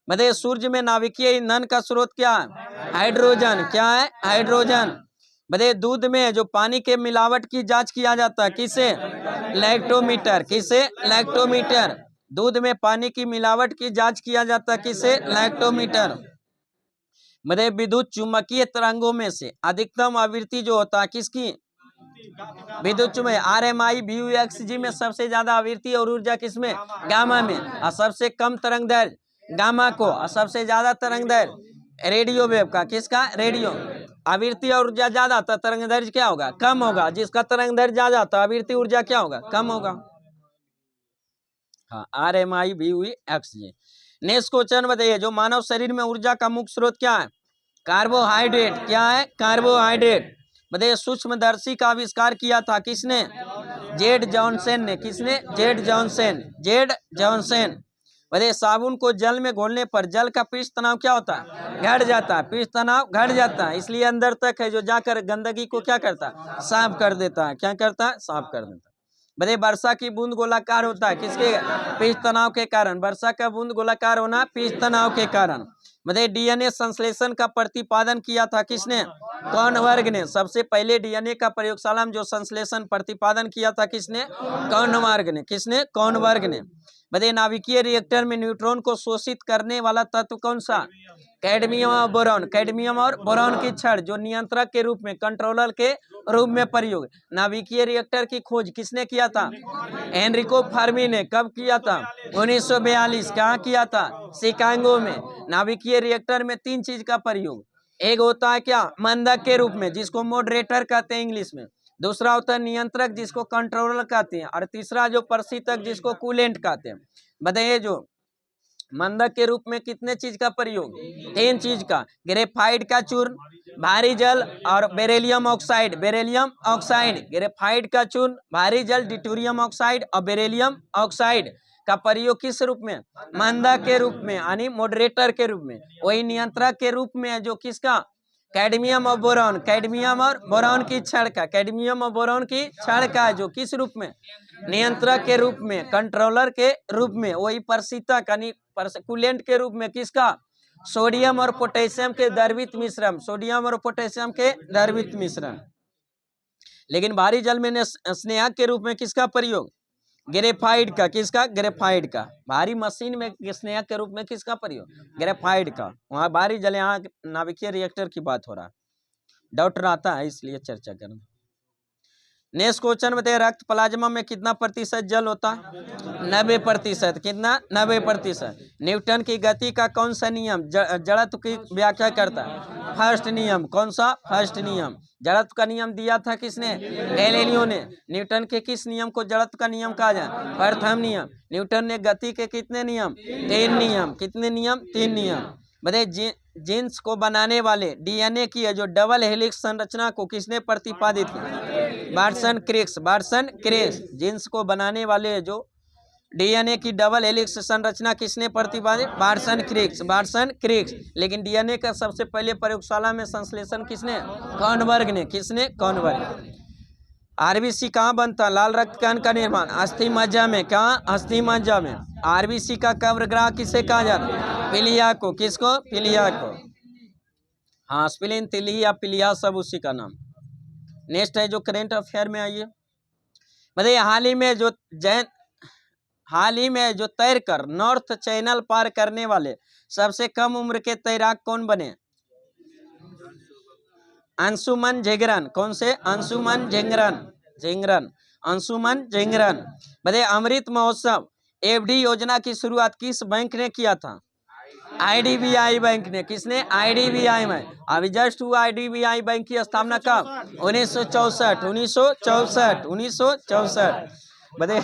बताइए सूर्य में नाभिकीय ईंधन का स्रोत क्या है? हाइड्रोजन। क्या है? हाइड्रोजन। बताइए दूध में जो पानी के मिलावट की जांच किया जाता है किससे? लैक्टोमीटर। किससे? लैक्टोमीटर। दूध में पानी की मिलावट की जांच किया जाता है किससे? लैक्टोमीटर। मतलब विद्युत चुंबकीय तरंगों में से अधिकतम आवृत्ति जो होता है किसकी? विद्युत चुंबकीय RMI VUXG में सबसे ज्यादा आवृत्ति और ऊर्जा किसमें? गामा में। और सबसे कम तरंग दैर्घ्य गामा को, और सबसे ज्यादा तरंग दैर्घ्य रेडियो वेव का। किसका? रेडियो। आवृत्ति और ऊर्जा ज्यादा तो तरंग दैर्घ्य क्या होगा? कम होगा। जिसका तरंग दैर्घ्य ज्यादा तो आवृत्ति ऊर्जा क्या होगा? कम होगा। हाँ, RMI VUXG। नेक्स्ट क्वेश्चन बताइए, जो मानव शरीर में ऊर्जा का मुख्य स्रोत क्या है? कार्बोहाइड्रेट। क्या है? कार्बोहाइड्रेट। बताइए सूक्ष्मदर्शी का आविष्कार किया था किसने? जेड जॉनसन ने। किसने? Z Johnson, Z Johnson. बताइए साबुन को जल में घोलने पर जल का पृष्ठ तनाव क्या होता है? घट जाता है। पृष्ठ तनाव घट जाता है, इसलिए अंदर तक है जो जाकर गंदगी को क्या करता है? साफ कर देता है। क्या करता है? साफ कर देता है। बताइए वर्षा की बूंद गोलाकार होता है किसके? पृष्ठ तनाव के कारण। वर्षा का बूंद गोलाकार होना पृष्ठ तनाव के कारण। बताइए DNA संश्लेषण का प्रतिपादन किया था किसने? कौन वर्ग ने? सबसे पहले DNA का प्रयोगशाला में जो संश्लेषण प्रतिपादन किया था किसने? कौन वर्ग ने। किसने? कौन वर्ग ने। बताइए नाभिकीय रिएक्टर में न्यूट्रॉन को शोषित करने वाला तत्व कौन सा? कैडमियम और बोरॉन। कैडमियम और बोरॉन की छड़ जो नियंत्रक के रूप में, कंट्रोलर के रूप में प्रयोग। नाभिकीय रिएक्टर की खोज किसने किया था? एनरिको फर्मी ने। कब किया था? 1942। कहाँ किया था? शिकागो में। नाभिकीय रिएक्टर में 3 चीज का प्रयोग। एक होता है क्या? मंदक के रूप में जिसको मॉडरेटर कहते हैं इंग्लिश में। दूसरा होता है नियंत्रक जिसको कंट्रोलर कहते हैं, और तीसरा जो प्रशीतक जिसको कूलेंट कहते हैं। बताइए जो मंदक के रूप में कितने चीज का प्रयोग? 3 चीज का। ग्रेफाइट का चूर्ण, भारी जल और beryllium oxide. Beryllium oxide, graphite का चूर्ण, भारी जल, ड्यूटेरियम ऑक्साइड और बेरिलियम ऑक्साइड का प्रयोग किस रूप में? मंदक के रूप में, यानी मॉडरेटर के रूप में। वही नियंत्रक के रूप में जो किसका? कैडमियम और बोरॉन। कैडमियम और बोरॉन की छड़ का। कैडमियम और बोरॉन की छड़ का जो किस रूप में? नियंत्रक के रूप में, कंट्रोलर के रूप में। वही प्रशीतक यानी कूलेंट के रूप में किसका? सोडियम और पोटेशियम के द्रवित मिश्रण। सोडियम और पोटेशियम के द्रवित मिश्रण। लेकिन भारी जल में स्नेहक के रूप में किसका प्रयोग? ग्रेफाइड का। किसका? ग्रेफाइड का। भारी मशीन में स्नेहक के रूप में किसका प्रयोग? ग्रेफाइड का। वहाँ भारी जल, यहाँ नाभिकीय रिएक्टर की बात हो रहा है। डाउट रहता है इसलिए चर्चा करना। नेक्स्ट क्वेश्चन बताइए, रक्त प्लाज्मा में कितना प्रतिशत जल होता है? 90%। कितना? 90%। न्यूटन की गति का कौन सा नियम जड़त्व की व्याख्या करता है? फर्स्ट नियम। कौन सा? फर्स्ट नियम। जड़त्व का नियम दिया था किसने? गैलीलियो ने। न्यूटन के किस नियम को जड़त्व का नियम कहा जाए? प्रथम नियम। न्यूटन ने गति के कितने नियम? 3 नियम। कितने नियम? 3 नियम। बताइए, जीन्स को बनाने वाले डीएनए की है जो डबल हेलिक्स संरचना को किसने प्रतिपादित किया? Watson Cricks. Watson Cricks. Genes को बनाने वाले जो डीएनए की डबल हेलिक्स संरचना किसने प्रतिपादित? Watson Cricks. Watson Crick's. लेकिन डीएनए का सबसे पहले प्रयोगशाला में संश्लेषण किसने? कॉर्नबर्ग ने। किसने? कॉर्नबर्ग। आरबीसी कहाँ बनता है? लाल रक्त कण का निर्माण अस्थि मज्जा में। कहाँ? अस्थि मज्जा में। आरबीसी का कब्र ग्राह किसे कहा जाता है? पिलिया को। किसको? पिलिया को। हाँ, स्प्लीन, तिल्ही या पिलिया सब उसी का नाम। नेक्स्ट है जो करेंट अफेयर में आइए, बताइए, हाल ही में जो तैरकर नॉर्थ चैनल पार करने वाले सबसे कम उम्र के तैराक कौन बने? अंशुमन झिंगरन। कौन से? अंशुमन झिंगरन। झिंगरन। अंशुमन झिंगरन। बताइए, अमृत महोत्सव एफडी योजना की शुरुआत किस बैंक ने किया था? आईडीबीआई बैंक ने। किसने? आईडीबीआई में। अभी जस्ट हुआ आईडीबीआई बैंक की स्थापना कब? 1964। 1964। 1964। बताइए,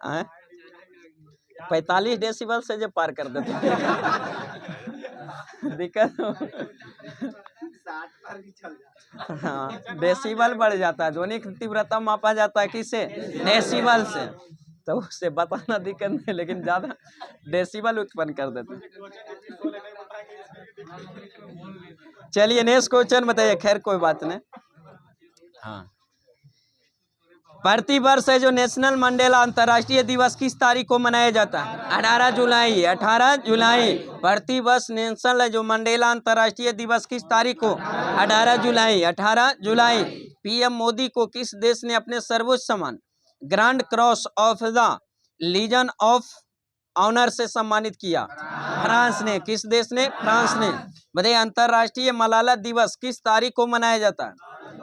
हाँ? 45 डेसिबल से जो पार कर देते दिक्कत। हाँ, डेसिबल बढ़ जाता है। ध्वनि की तीव्रता मापा जाता है किससे? डेसिबल से। तो उससे बताना दिक्कत नहीं, लेकिन ज्यादा डेसिबल उत्पन्न कर देते। चलिए नेक्स्ट क्वेश्चन बताइए। खैर कोई बात नहीं। हाँ, प्रति वर्ष है जो नेशनल मंडेला अंतर्राष्ट्रीय दिवस किस तारीख को मनाया जाता है? 18 जुलाई। 18 जुलाई। प्रति वर्ष नेशनल जो मंडेला अंतर्राष्ट्रीय दिवस किस तारीख को? 18 जुलाई। 18 जुलाई। पीएम मोदी को किस देश ने अपने सर्वोच्च सम्मान Grand Cross of the Legion of Honour से सम्मानित किया? फ्रांस ने। किस देश ने? फ्रांस ने। बताइए, अंतर्राष्ट्रीय मलाला दिवस किस तारीख को मनाया जाता है?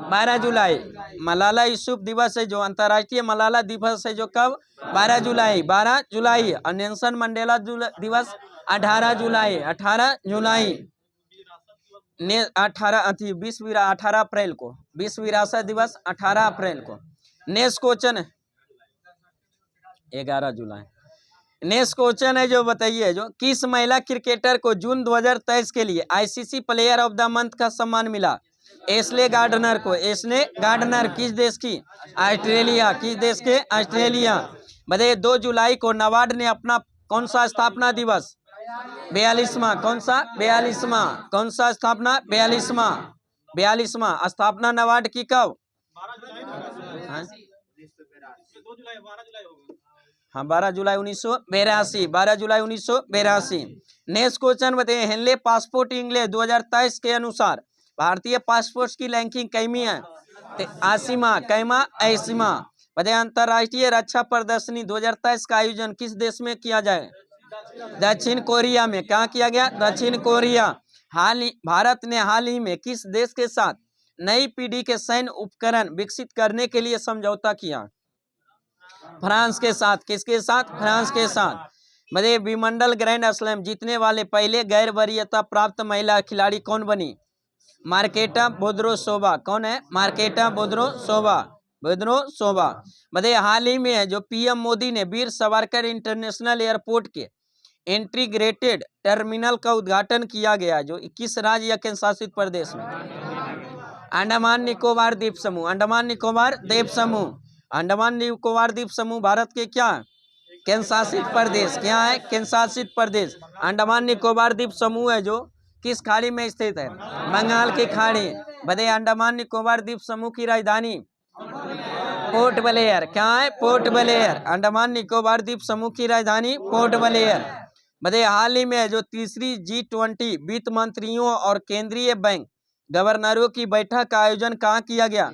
12 जुलाई। मलाला यूसुफ दिवस है जो अंतर्राष्ट्रीय मलाला दिवस है जो कब? 12 जुलाई। 12 जुलाई। और नेल्सन मंडेला दिवस 18 जुलाई। 18 जुलाई। 18 अप्रैल को। विश्व विरासत दिवस 18 अप्रैल को। नेक्स्ट क्वेश्चन है 11 जुलाई। नेक्स्ट क्वेश्चन है जो बताइए, जो किस महिला क्रिकेटर को जून 2023 के लिए ICC player of the month का सम्मान मिला? एशले गार्डनर को। एशले गार्डनर किस देश की? ऑस्ट्रेलिया। किस देश के? ऑस्ट्रेलिया। बताइए, 2 जुलाई को नाबार्ड ने अपना कौन सा स्थापना दिवस? 42वां। कौन सा? 42वां। कौन सा स्थापना? 42वां। 42वां स्थापना नाबार्ड की कब? हाँ, 12 जुलाई 1982। 12 जुलाई 1982। नेक्स्ट क्वेश्चन बताइए, हेनले पासपोर्ट इंग्लैंड 2023 के अनुसार भारतीय पासपोर्ट की रैंकिंग कैमी है? 80वां। कैमा? 80वां। बताइए, अंतर्राष्ट्रीय रक्षा प्रदर्शनी 2023 का आयोजन किस देश में किया जाए? दक्षिण कोरिया में। कहाँ किया गया? दक्षिण कोरिया। भारत ने हाल ही में किस देश के साथ नई पीढ़ी के सैन्य उपकरण विकसित करने के लिए समझौता किया? फ्रांस के साथ। किसके साथ? फ्रांस के साथ। बताइए, विमंडल ग्रैंड स्लैम जीतने वाले पहले गैर वरीयता प्राप्त महिला खिलाड़ी कौन बनी? मार्केटा बोद्रोसोवा। कौन है? मार्केटा बोद्रोसोवा। बोद्रोसोवा। बताइए, हाल ही में जो पीएम मोदी ने वीर सावरकर इंटरनेशनल एयरपोर्ट के इंटीग्रेटेड टर्मिनल का उद्घाटन किया गया जो 21 राज्य या केंद्र शासित प्रदेश में? अंडमान निकोबार द्वीप समूह। अंडमान निकोबार द्वीप समूह। अंडमान निकोबार द्वीप समूह भारत के क्या? केंद्र शासित प्रदेश। क्या है? केंद्र शासित प्रदेश। अंडमान निकोबार द्वीप समूह है जो किस खाड़ी में स्थित है? बंगाल की खाड़ी। बताइए, अंडमान निकोबार द्वीप समूह की राजधानी? Port Blair. क्या है? Port Blair. अंडमान निकोबार द्वीप समूह की राजधानी पोर्ट ब्लेयर। बताइए हाल ही में जो तीसरी G20 वित्त मंत्रियों और केंद्रीय बैंक गवर्नरों की बैठक का आयोजन कहाँ किया गया?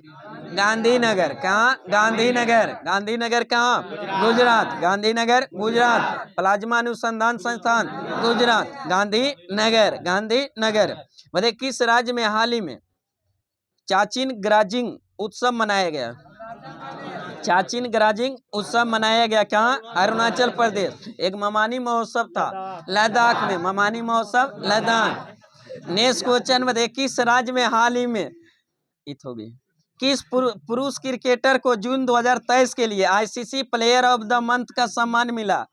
गांधीनगर। कहाँ? गांधीनगर। गांधीनगर कहाँ? गुजरात। गांधीनगर गुजरात। प्लाज्मा अनुसंधान संस्थान गुजरात। गांधीनगर। गांधीनगर। बताइए किस राज्य में हाल ही में चाचिन ग्राजिंग उत्सव मनाया गया? चाचिन ग्राजिंग उत्सव मनाया गया कहाँ? अरुणाचल प्रदेश। एक ममानी महोत्सव था लद्दाख में, ममानी महोत्सव लद्दाख। नेक्स्ट क्वेश्चन बताइए किस राज्य में हाल ही में हो गई किस पुरुष क्रिकेटर को जून 2023 के लिए ICC player of the month का सम्मान मिला?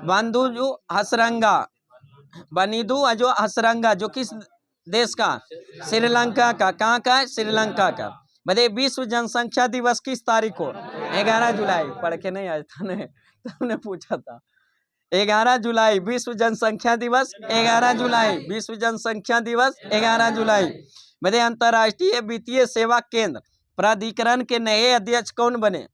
बंधुजू हसरंगा। बनीदू अजो हसरंगा जो किस देश का? श्रीलंका का। कहाँ का है? श्रीलंका का। बताइए विश्व जनसंख्या दिवस किस तारीख को? 11 जुलाई। पढ़ के नहीं आया था ने, तुमने पूछा था। 11 जुलाई विश्व जनसंख्या दिवस 11 जुलाई। विश्व जनसंख्या दिवस 11 जुलाई। बताइए अंतर्राष्ट्रीय वित्तीय सेवा केंद्र प्राधिकरण के नए अध्यक्ष कौन बने?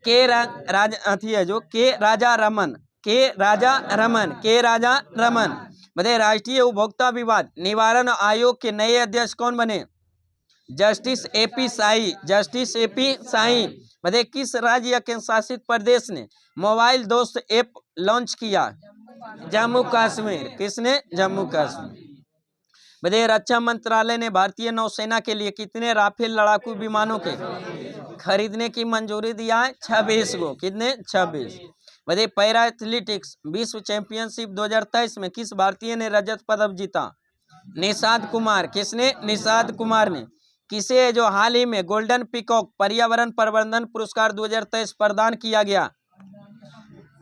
के राजा रमन। के राजा रमन। के राजा रमन। बताइए राष्ट्रीय उपभोक्ता विवाद निवारण आयोग के नए अध्यक्ष कौन बने? Justice AP Sai. Justice AP Sai. बताइए किस राज्य या केंद्र शासित प्रदेश ने मोबाइल दोस्त ऐप लॉन्च किया? जम्मू कश्मीर। किसने? जम्मू कश्मीर। बताइए रक्षा मंत्रालय ने भारतीय नौसेना के लिए कितने राफेल लड़ाकू विमानों के खरीदने की मंजूरी दिया है? 26 गो। कितने? 26। बताइए पैरा एथलेटिक्स विश्व चैंपियनशिप 2023 में किस भारतीय ने रजत पदक जीता? निषाद कुमार। किसने? निषाद कुमार ने। किसे जो हाल ही में गोल्डन पीकॉक पर्यावरण प्रबंधन पुरस्कार 2023 प्रदान किया गया?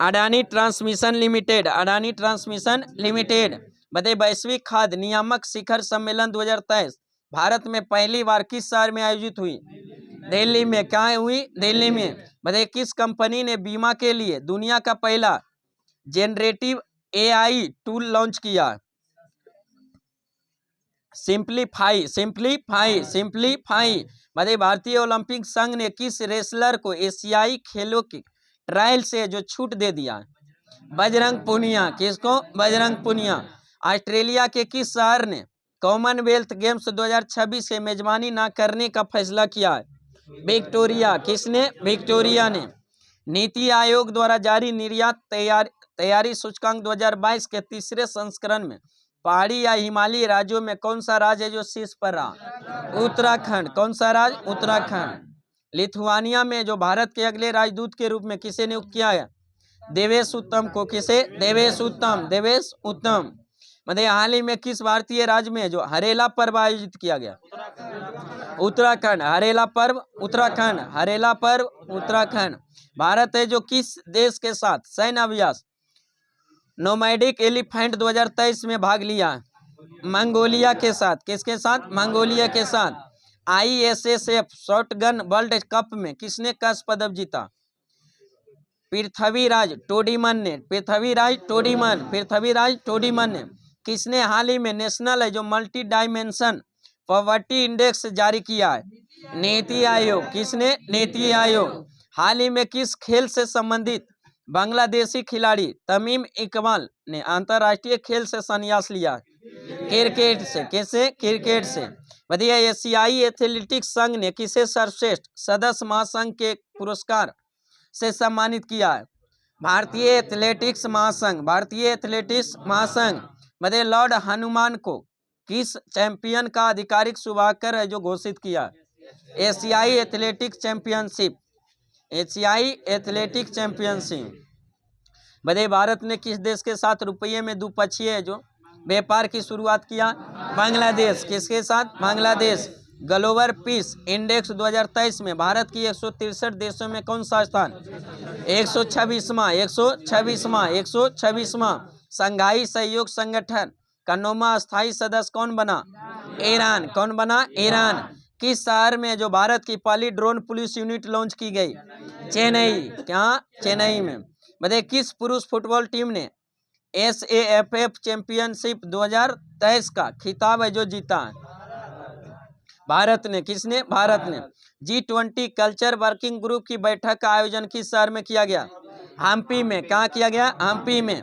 Adani transmission limited. Adani transmission limited. बताइए वैश्विक खाद्य नियामक शिखर सम्मेलन 2023 भारत में पहली बार किस शहर में आयोजित हुई? दिल्ली में। कहाँ हुई? दिल्ली में। बताइए किस कंपनी ने बीमा के लिए दुनिया का पहला जेनरेटिव एआई टूल लॉन्च किया? सिंप्लीफाई। सिंप्लीफाई। सिंप्लीफाई। बताइए भारतीय ओलंपिक संघ ने किस रेसलर को एशियाई खेलों की ट्रायल से जो छूट दे दिया? बजरंग पुनिया। किसको? बजरंग पुनिया। ऑस्ट्रेलिया के किस शहर ने कॉमनवेल्थ गेम्स 2026 के मेजबानी न करने का फैसला किया है? विक्टोरिया। किसने? विक्टोरिया ने। नीति आयोग द्वारा जारी निर्यात तैयारी सूचकांक 2022 के तीसरे संस्करण में पहाड़ी या हिमालयी राज्यों में कौन सा राज्य है जो शीर्ष पर रहा? उत्तराखंड। कौन सा राज्य? उत्तराखंड। लिथुआनिया में जो भारत के अगले राजदूत के रूप में किसे नियुक्त किया है? देवेश उत्तम को। किसे? देवेश उत्तम। देवेश उत्तम। मतलब हाल ही में किस भारतीय राज्य में जो हरेला पर्व आयोजित किया गया? उत्तराखंड। हरेला पर्व उत्तराखंड। हरेला पर्व उत्तराखंड। भारत है जो किस देश के साथ सैन्य अभ्यास नोमैडिक एलिफेंट 2023 में भाग लिया? मंगोलिया के साथ। किसके साथ? मंगोलिया के साथ। ISSF शॉटगन वर्ल्ड कप में किसने कांस्य पदक जीता? पृथ्वीराज टोडीमन ने। पृथ्वीराज टोडीमन। पृथ्वीराज टोडीमन ने। किसने हाल ही में नेशनल है जो मल्टी डायमेंशन पॉवर्टी इंडेक्स जारी किया है? नीति आयोग। किसने? नीति आयोग। हाल ही में किस खेल से संबंधित बांग्लादेशी खिलाड़ी तमीम इकबाल ने अंतर्राष्ट्रीय खेल से संन्यास लिया? क्रिकेट से। कैसे? क्रिकेट से। बताइए एशियाई एथलेटिक्स संघ ने किसे सर्वश्रेष्ठ सदस्य महासंघ के पुरस्कार से सम्मानित किया है? भारतीय एथलेटिक्स महासंघ। भारतीय एथलेटिक्स महासंघ। बताइए लॉर्ड हनुमान को किस चैंपियन का आधिकारिक शुभाकर है जो घोषित किया? एशियाई एथलेटिक्स चैंपियनशिप। एशियाई एथलेटिक्स चैंपियनशिप। बताइए भारत ने किस देश के साथ रुपये में द्विपक्षीय जो व्यापार की शुरुआत किया? बांग्लादेश। किसके साथ? बांग्लादेश। ग्लोबल पीस इंडेक्स 2023 में भारत की 163 देशों में कौन सा स्थान? 126वां। 126वां। 126वां। संघाई सहयोग संगठन का 9वां स्थायी सदस्य कौन बना? ईरान। कौन बना? ईरान। किस शहर में जो भारत की पहली ड्रोन पुलिस यूनिट लॉन्च की गई? चेन्नई। क्या? चेन्नई में। बताइए किस पुरुष फुटबॉल टीम ने SAFF चैंपियनशिप 2023 का खिताब है जो जीता? भारत ने। किसने? भारत ने। G20 कल्चर वर्किंग ग्रुप की बैठक का आयोजन किस शहर में किया गया? हम्पी में। कहाँ किया गया? हम्पी में।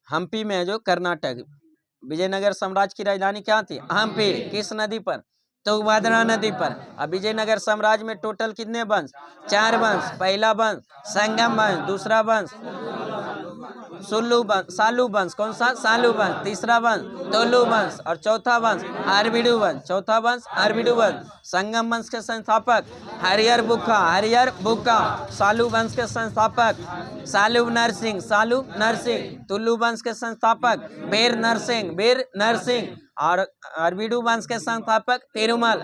हम्पी में है जो कर्नाटक। विजयनगर साम्राज्य की राजधानी क्या थी? हम्पी। किस नदी पर? तुंगभद्रा नदी पर। अब विजयनगर साम्राज्य में टोटल कितने वंश? 4 वंश। पहला वंश संगम वंश, दूसरा वंश सालू वंश। कौन सा? सालू वंश। तीसरा वंश तोलू वंश और चौथा वंश अरविडू वंश। चौथा वंश अरविडू वंश। संगम वंश के संस्थापक हरिहर बुक्का। सालू वंश के संस्थापक सालू नरसिंह। तुलू वंश के संस्थापक वीर नरसिंह और अरविडू वंश के संस्थापक तिरुमल।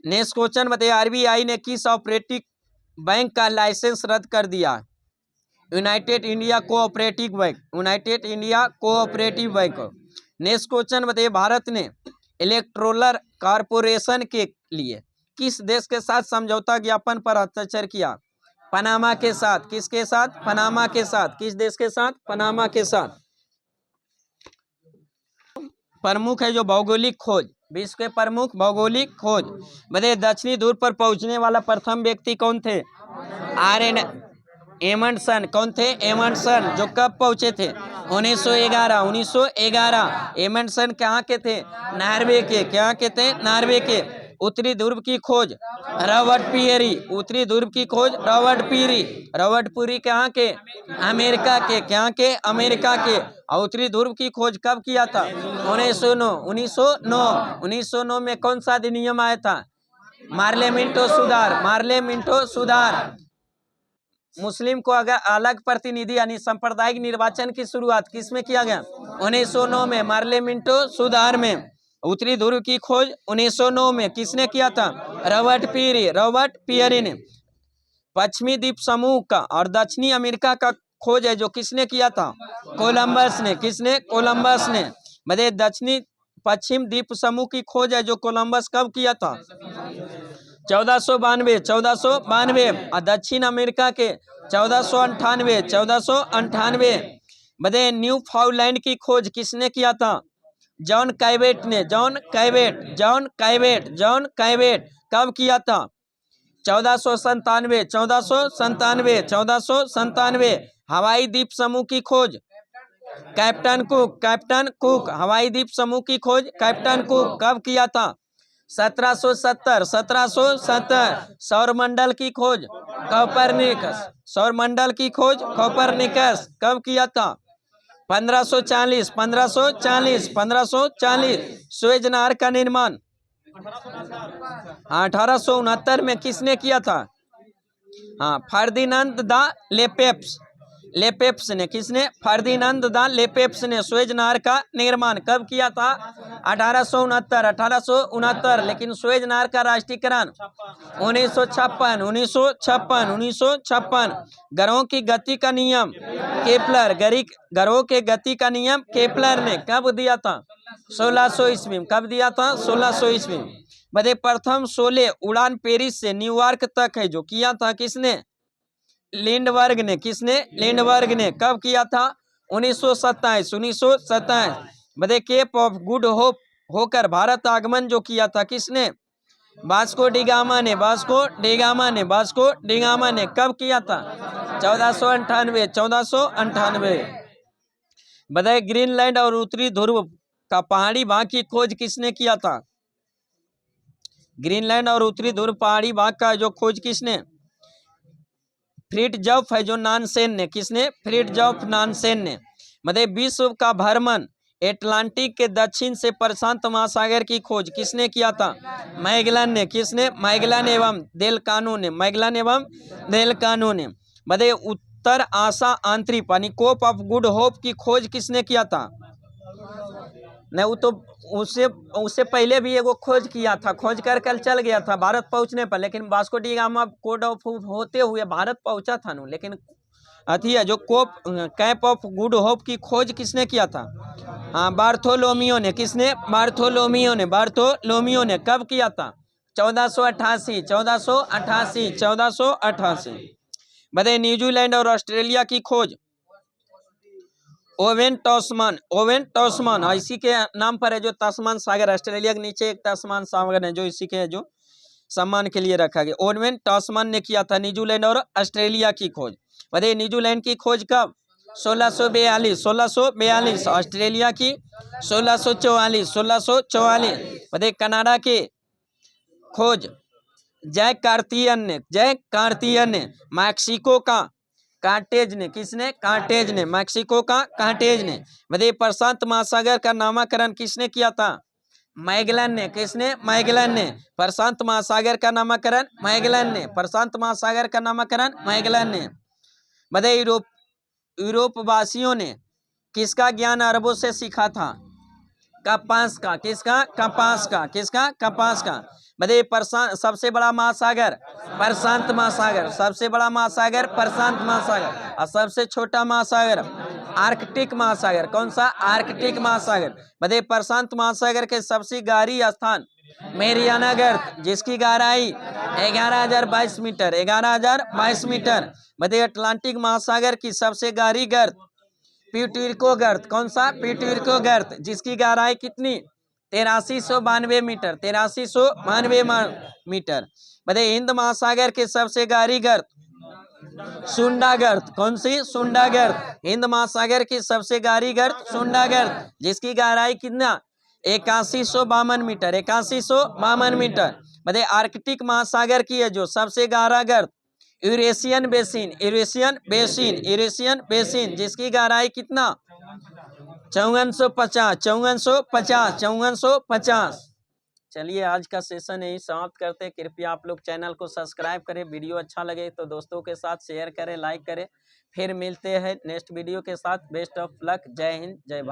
नेक्स्ट क्वेश्चन बताइए, आरबीआई ने किस ऑपरेटिव बैंक का लाइसेंस रद्द कर दिया? United India cooperative bank. Next question बताइए, भारत ने इलेक्ट्रोलर कॉरपोरेशन के लिए किस देश के साथ समझौता ज्ञापन पर हस्ताक्षर किया? पनामा के साथ। किसके साथ? पनामा के साथ। किस देश के साथ? पनामा के साथ। प्रमुख है जो भौगोलिक खोज, विश्व के प्रमुख भौगोलिक खोज। बताइए, दक्षिणी ध्रुव पर पहुंचने वाला प्रथम व्यक्ति कौन थे? आर.एन. एमंडसन। कौन थे? एमंडसन। जो कब पहुंचे थे? 1911। एमंडसन कहाँ के थे? नॉर्वे के। क्या के थे? नॉर्वे के। उत्तरी ध्रुव की खोज रॉबर्ट पीरी। उत्तरी ध्रुव की खोज रॉबर्ट पीरी कहाँ के? अमेरिका के। क्या के? अमेरिका के। और उत्तरी ध्रुव की खोज कब किया था? 1909 में कौन सा अधिनियम आया था? मार्ले मिंटो सुधार। मुस्लिम को अगर अलग प्रतिनिधि यानी सांप्रदायिक निर्वाचन की शुरुआत किसमें किया गया? 1909 में, मार्ले मिंटो सुधार में। उत्तरी ध्रुव की खोज 1909 में किसने किया था? रॉबर्ट पीरी ने। पश्चिमी द्वीप समूह का और दक्षिणी अमेरिका का खोज है जो किसने किया था? कोलंबस ने। किसने? कोलंबस ने। मतलब दक्षिणी पश्चिम द्वीप समूह की खोज है जो कोलंबस कब किया था? 1492। और दक्षिण अमेरिका के 1498। बताइए, न्यू फाउंडलैंड की खोज किसने किया था? जॉन कैवेट ने। जॉन कैवेट कब किया था? 1497। हवाई द्वीप समूह की खोज कैप्टन कुक। हवाई द्वीप समूह की खोज कैप्टन कुक कब किया था? 1770। सौरमंडल की खोज कोपरनिकस कब किया था? 1540। सुएज नहर का निर्माण 1869 में किसने किया था? फर्दिनांद द लेपेप्स ने। किसने? फर्दिनांद द लेपेप्स ने सुएज नहर का निर्माण कब किया था? 1869। लेकिन सुएज नहर का राष्ट्रीयकरण 1956। ग्रहों की गति का नियम केपलर ने कब दिया था? 1600 ईस्वी में। कब दिया था? 1600 ईस्वी में। बताइए, प्रथम 16 उड़ान पेरिस से न्यूयॉर्क तक है जो किया था किसने? लिंडबर्ग ने। किसने? लिंडबर्ग ने। कब किया था? 1927। बताइए, केप ऑफ गुड होप होकर भारत आगमन जो किया था किसने? वास्को डिगामा ने। कब किया था? 1498। बताइए, ग्रीनलैंड और उत्तरी ध्रुव का पहाड़ी भाग की खोज किसने किया था? ग्रीनलैंड और उत्तरी ध्रुव पहाड़ी भाग का जो खोज किसने? फ्रिट्जॉफ है जो नानसेन ने। किसने? फ्रिट्जॉफ नानसेन ने। मतलब विश्व का भ्रमण एटलांटिक के दक्षिण से प्रशांत महासागर की खोज किसने किया था? मैगलन ने। किसने? मैगलन एवं देल कानू ने। बताइए, उत्तर आशा आंतरिक यानी कोप ऑफ गुड होप की खोज किसने किया था? नहीं, वो तो उससे पहले भी एगो खोज किया था, खोज कर चल गया था भारत पहुंचने पर, लेकिन Vasco D gamma code of होते हुए भारत पहुंचा था नु। लेकिन अथी है जो कैप ऑफ गुड होप की खोज किसने किया था? बार्थोलोमियो ने। किसने? बार्थोलोमियो ने। कब किया था? 1488। बताइए, न्यूजीलैंड और ऑस्ट्रेलिया की खोज ओवेन टॉसमन इसी के नाम पर है जो तस्मान सागर। ऑस्ट्रेलिया के नीचे एक तस्मान सागर है जो इसी के है जो सम्मान के लिए रखा गया। ओडविन टॉसमैन ने किया था न्यूजीलैंड और ऑस्ट्रेलिया की खोज। बताइए न्यूजीलैंड की खोज कब? 1642। ऑस्ट्रेलिया की 1644। बताइए कनाडा की खोज जैक कार्तियन ने। मैक्सिको का कार्टेज ने, किसने? कार्टेज ने, मैक्सिको का कार्टेज ने। बताइए प्रशांत महासागर का नामकरण किसने किया था? मैगेलन ने। किसने? मैगेलन ने। प्रशांत महासागर का नामकरण मैगेलन ने। प्रशांत महासागर का नामकरण मैगेलन ने। बताइए यूरोप वासियों ने किसका ज्ञान अरबों से सीखा था? कपास का। किसका? कपास का। किसका? कपास का। बताइए सबसे बड़ा महासागर प्रशांत महासागर। सबसे बड़ा महासागर प्रशांत महासागर। और सबसे छोटा महासागर आर्कटिक महासागर। कौन सा? आर्कटिक महासागर। बताइए प्रशांत महासागर के सबसे गहरी स्थान मेरियाना गर्त, जिसकी गहराई 11,022 मीटर। 11,022 मीटर। बताइए अटलांटिक महासागर की सबसे गहरी गर्त प्यूर्टो गर्त। कौन सा? प्यूर्टो गर्त, जिसकी गहराई कितनी? 8392 मीटर। 8392 मीटर। बताइए हिंद महासागर के सबसे गहरी गर्त सुंडा गर्त। कौन सी? सुंडा गर्त। हिंद महासागर की सबसे गहरी गर्त सुंडा गर्त, जिसकी गहराई कितना? 8152 मीटर। 8152 मीटर। बताइए आर्कटिक महासागर की है जो सबसे गहरा गर्त यूरेशियन बेसिन। यूरेशियन बेसिन, जिसकी गहराई कितना? 5450। 5450। चलिए आज का सेशन यही समाप्त करते हैं। कृपया आप लोग चैनल को सब्सक्राइब करें। वीडियो अच्छा लगे तो दोस्तों के साथ शेयर करें, लाइक करें। फिर मिलते हैं नेक्स्ट वीडियो के साथ। Best of luck. जय हिंद, जय भारत।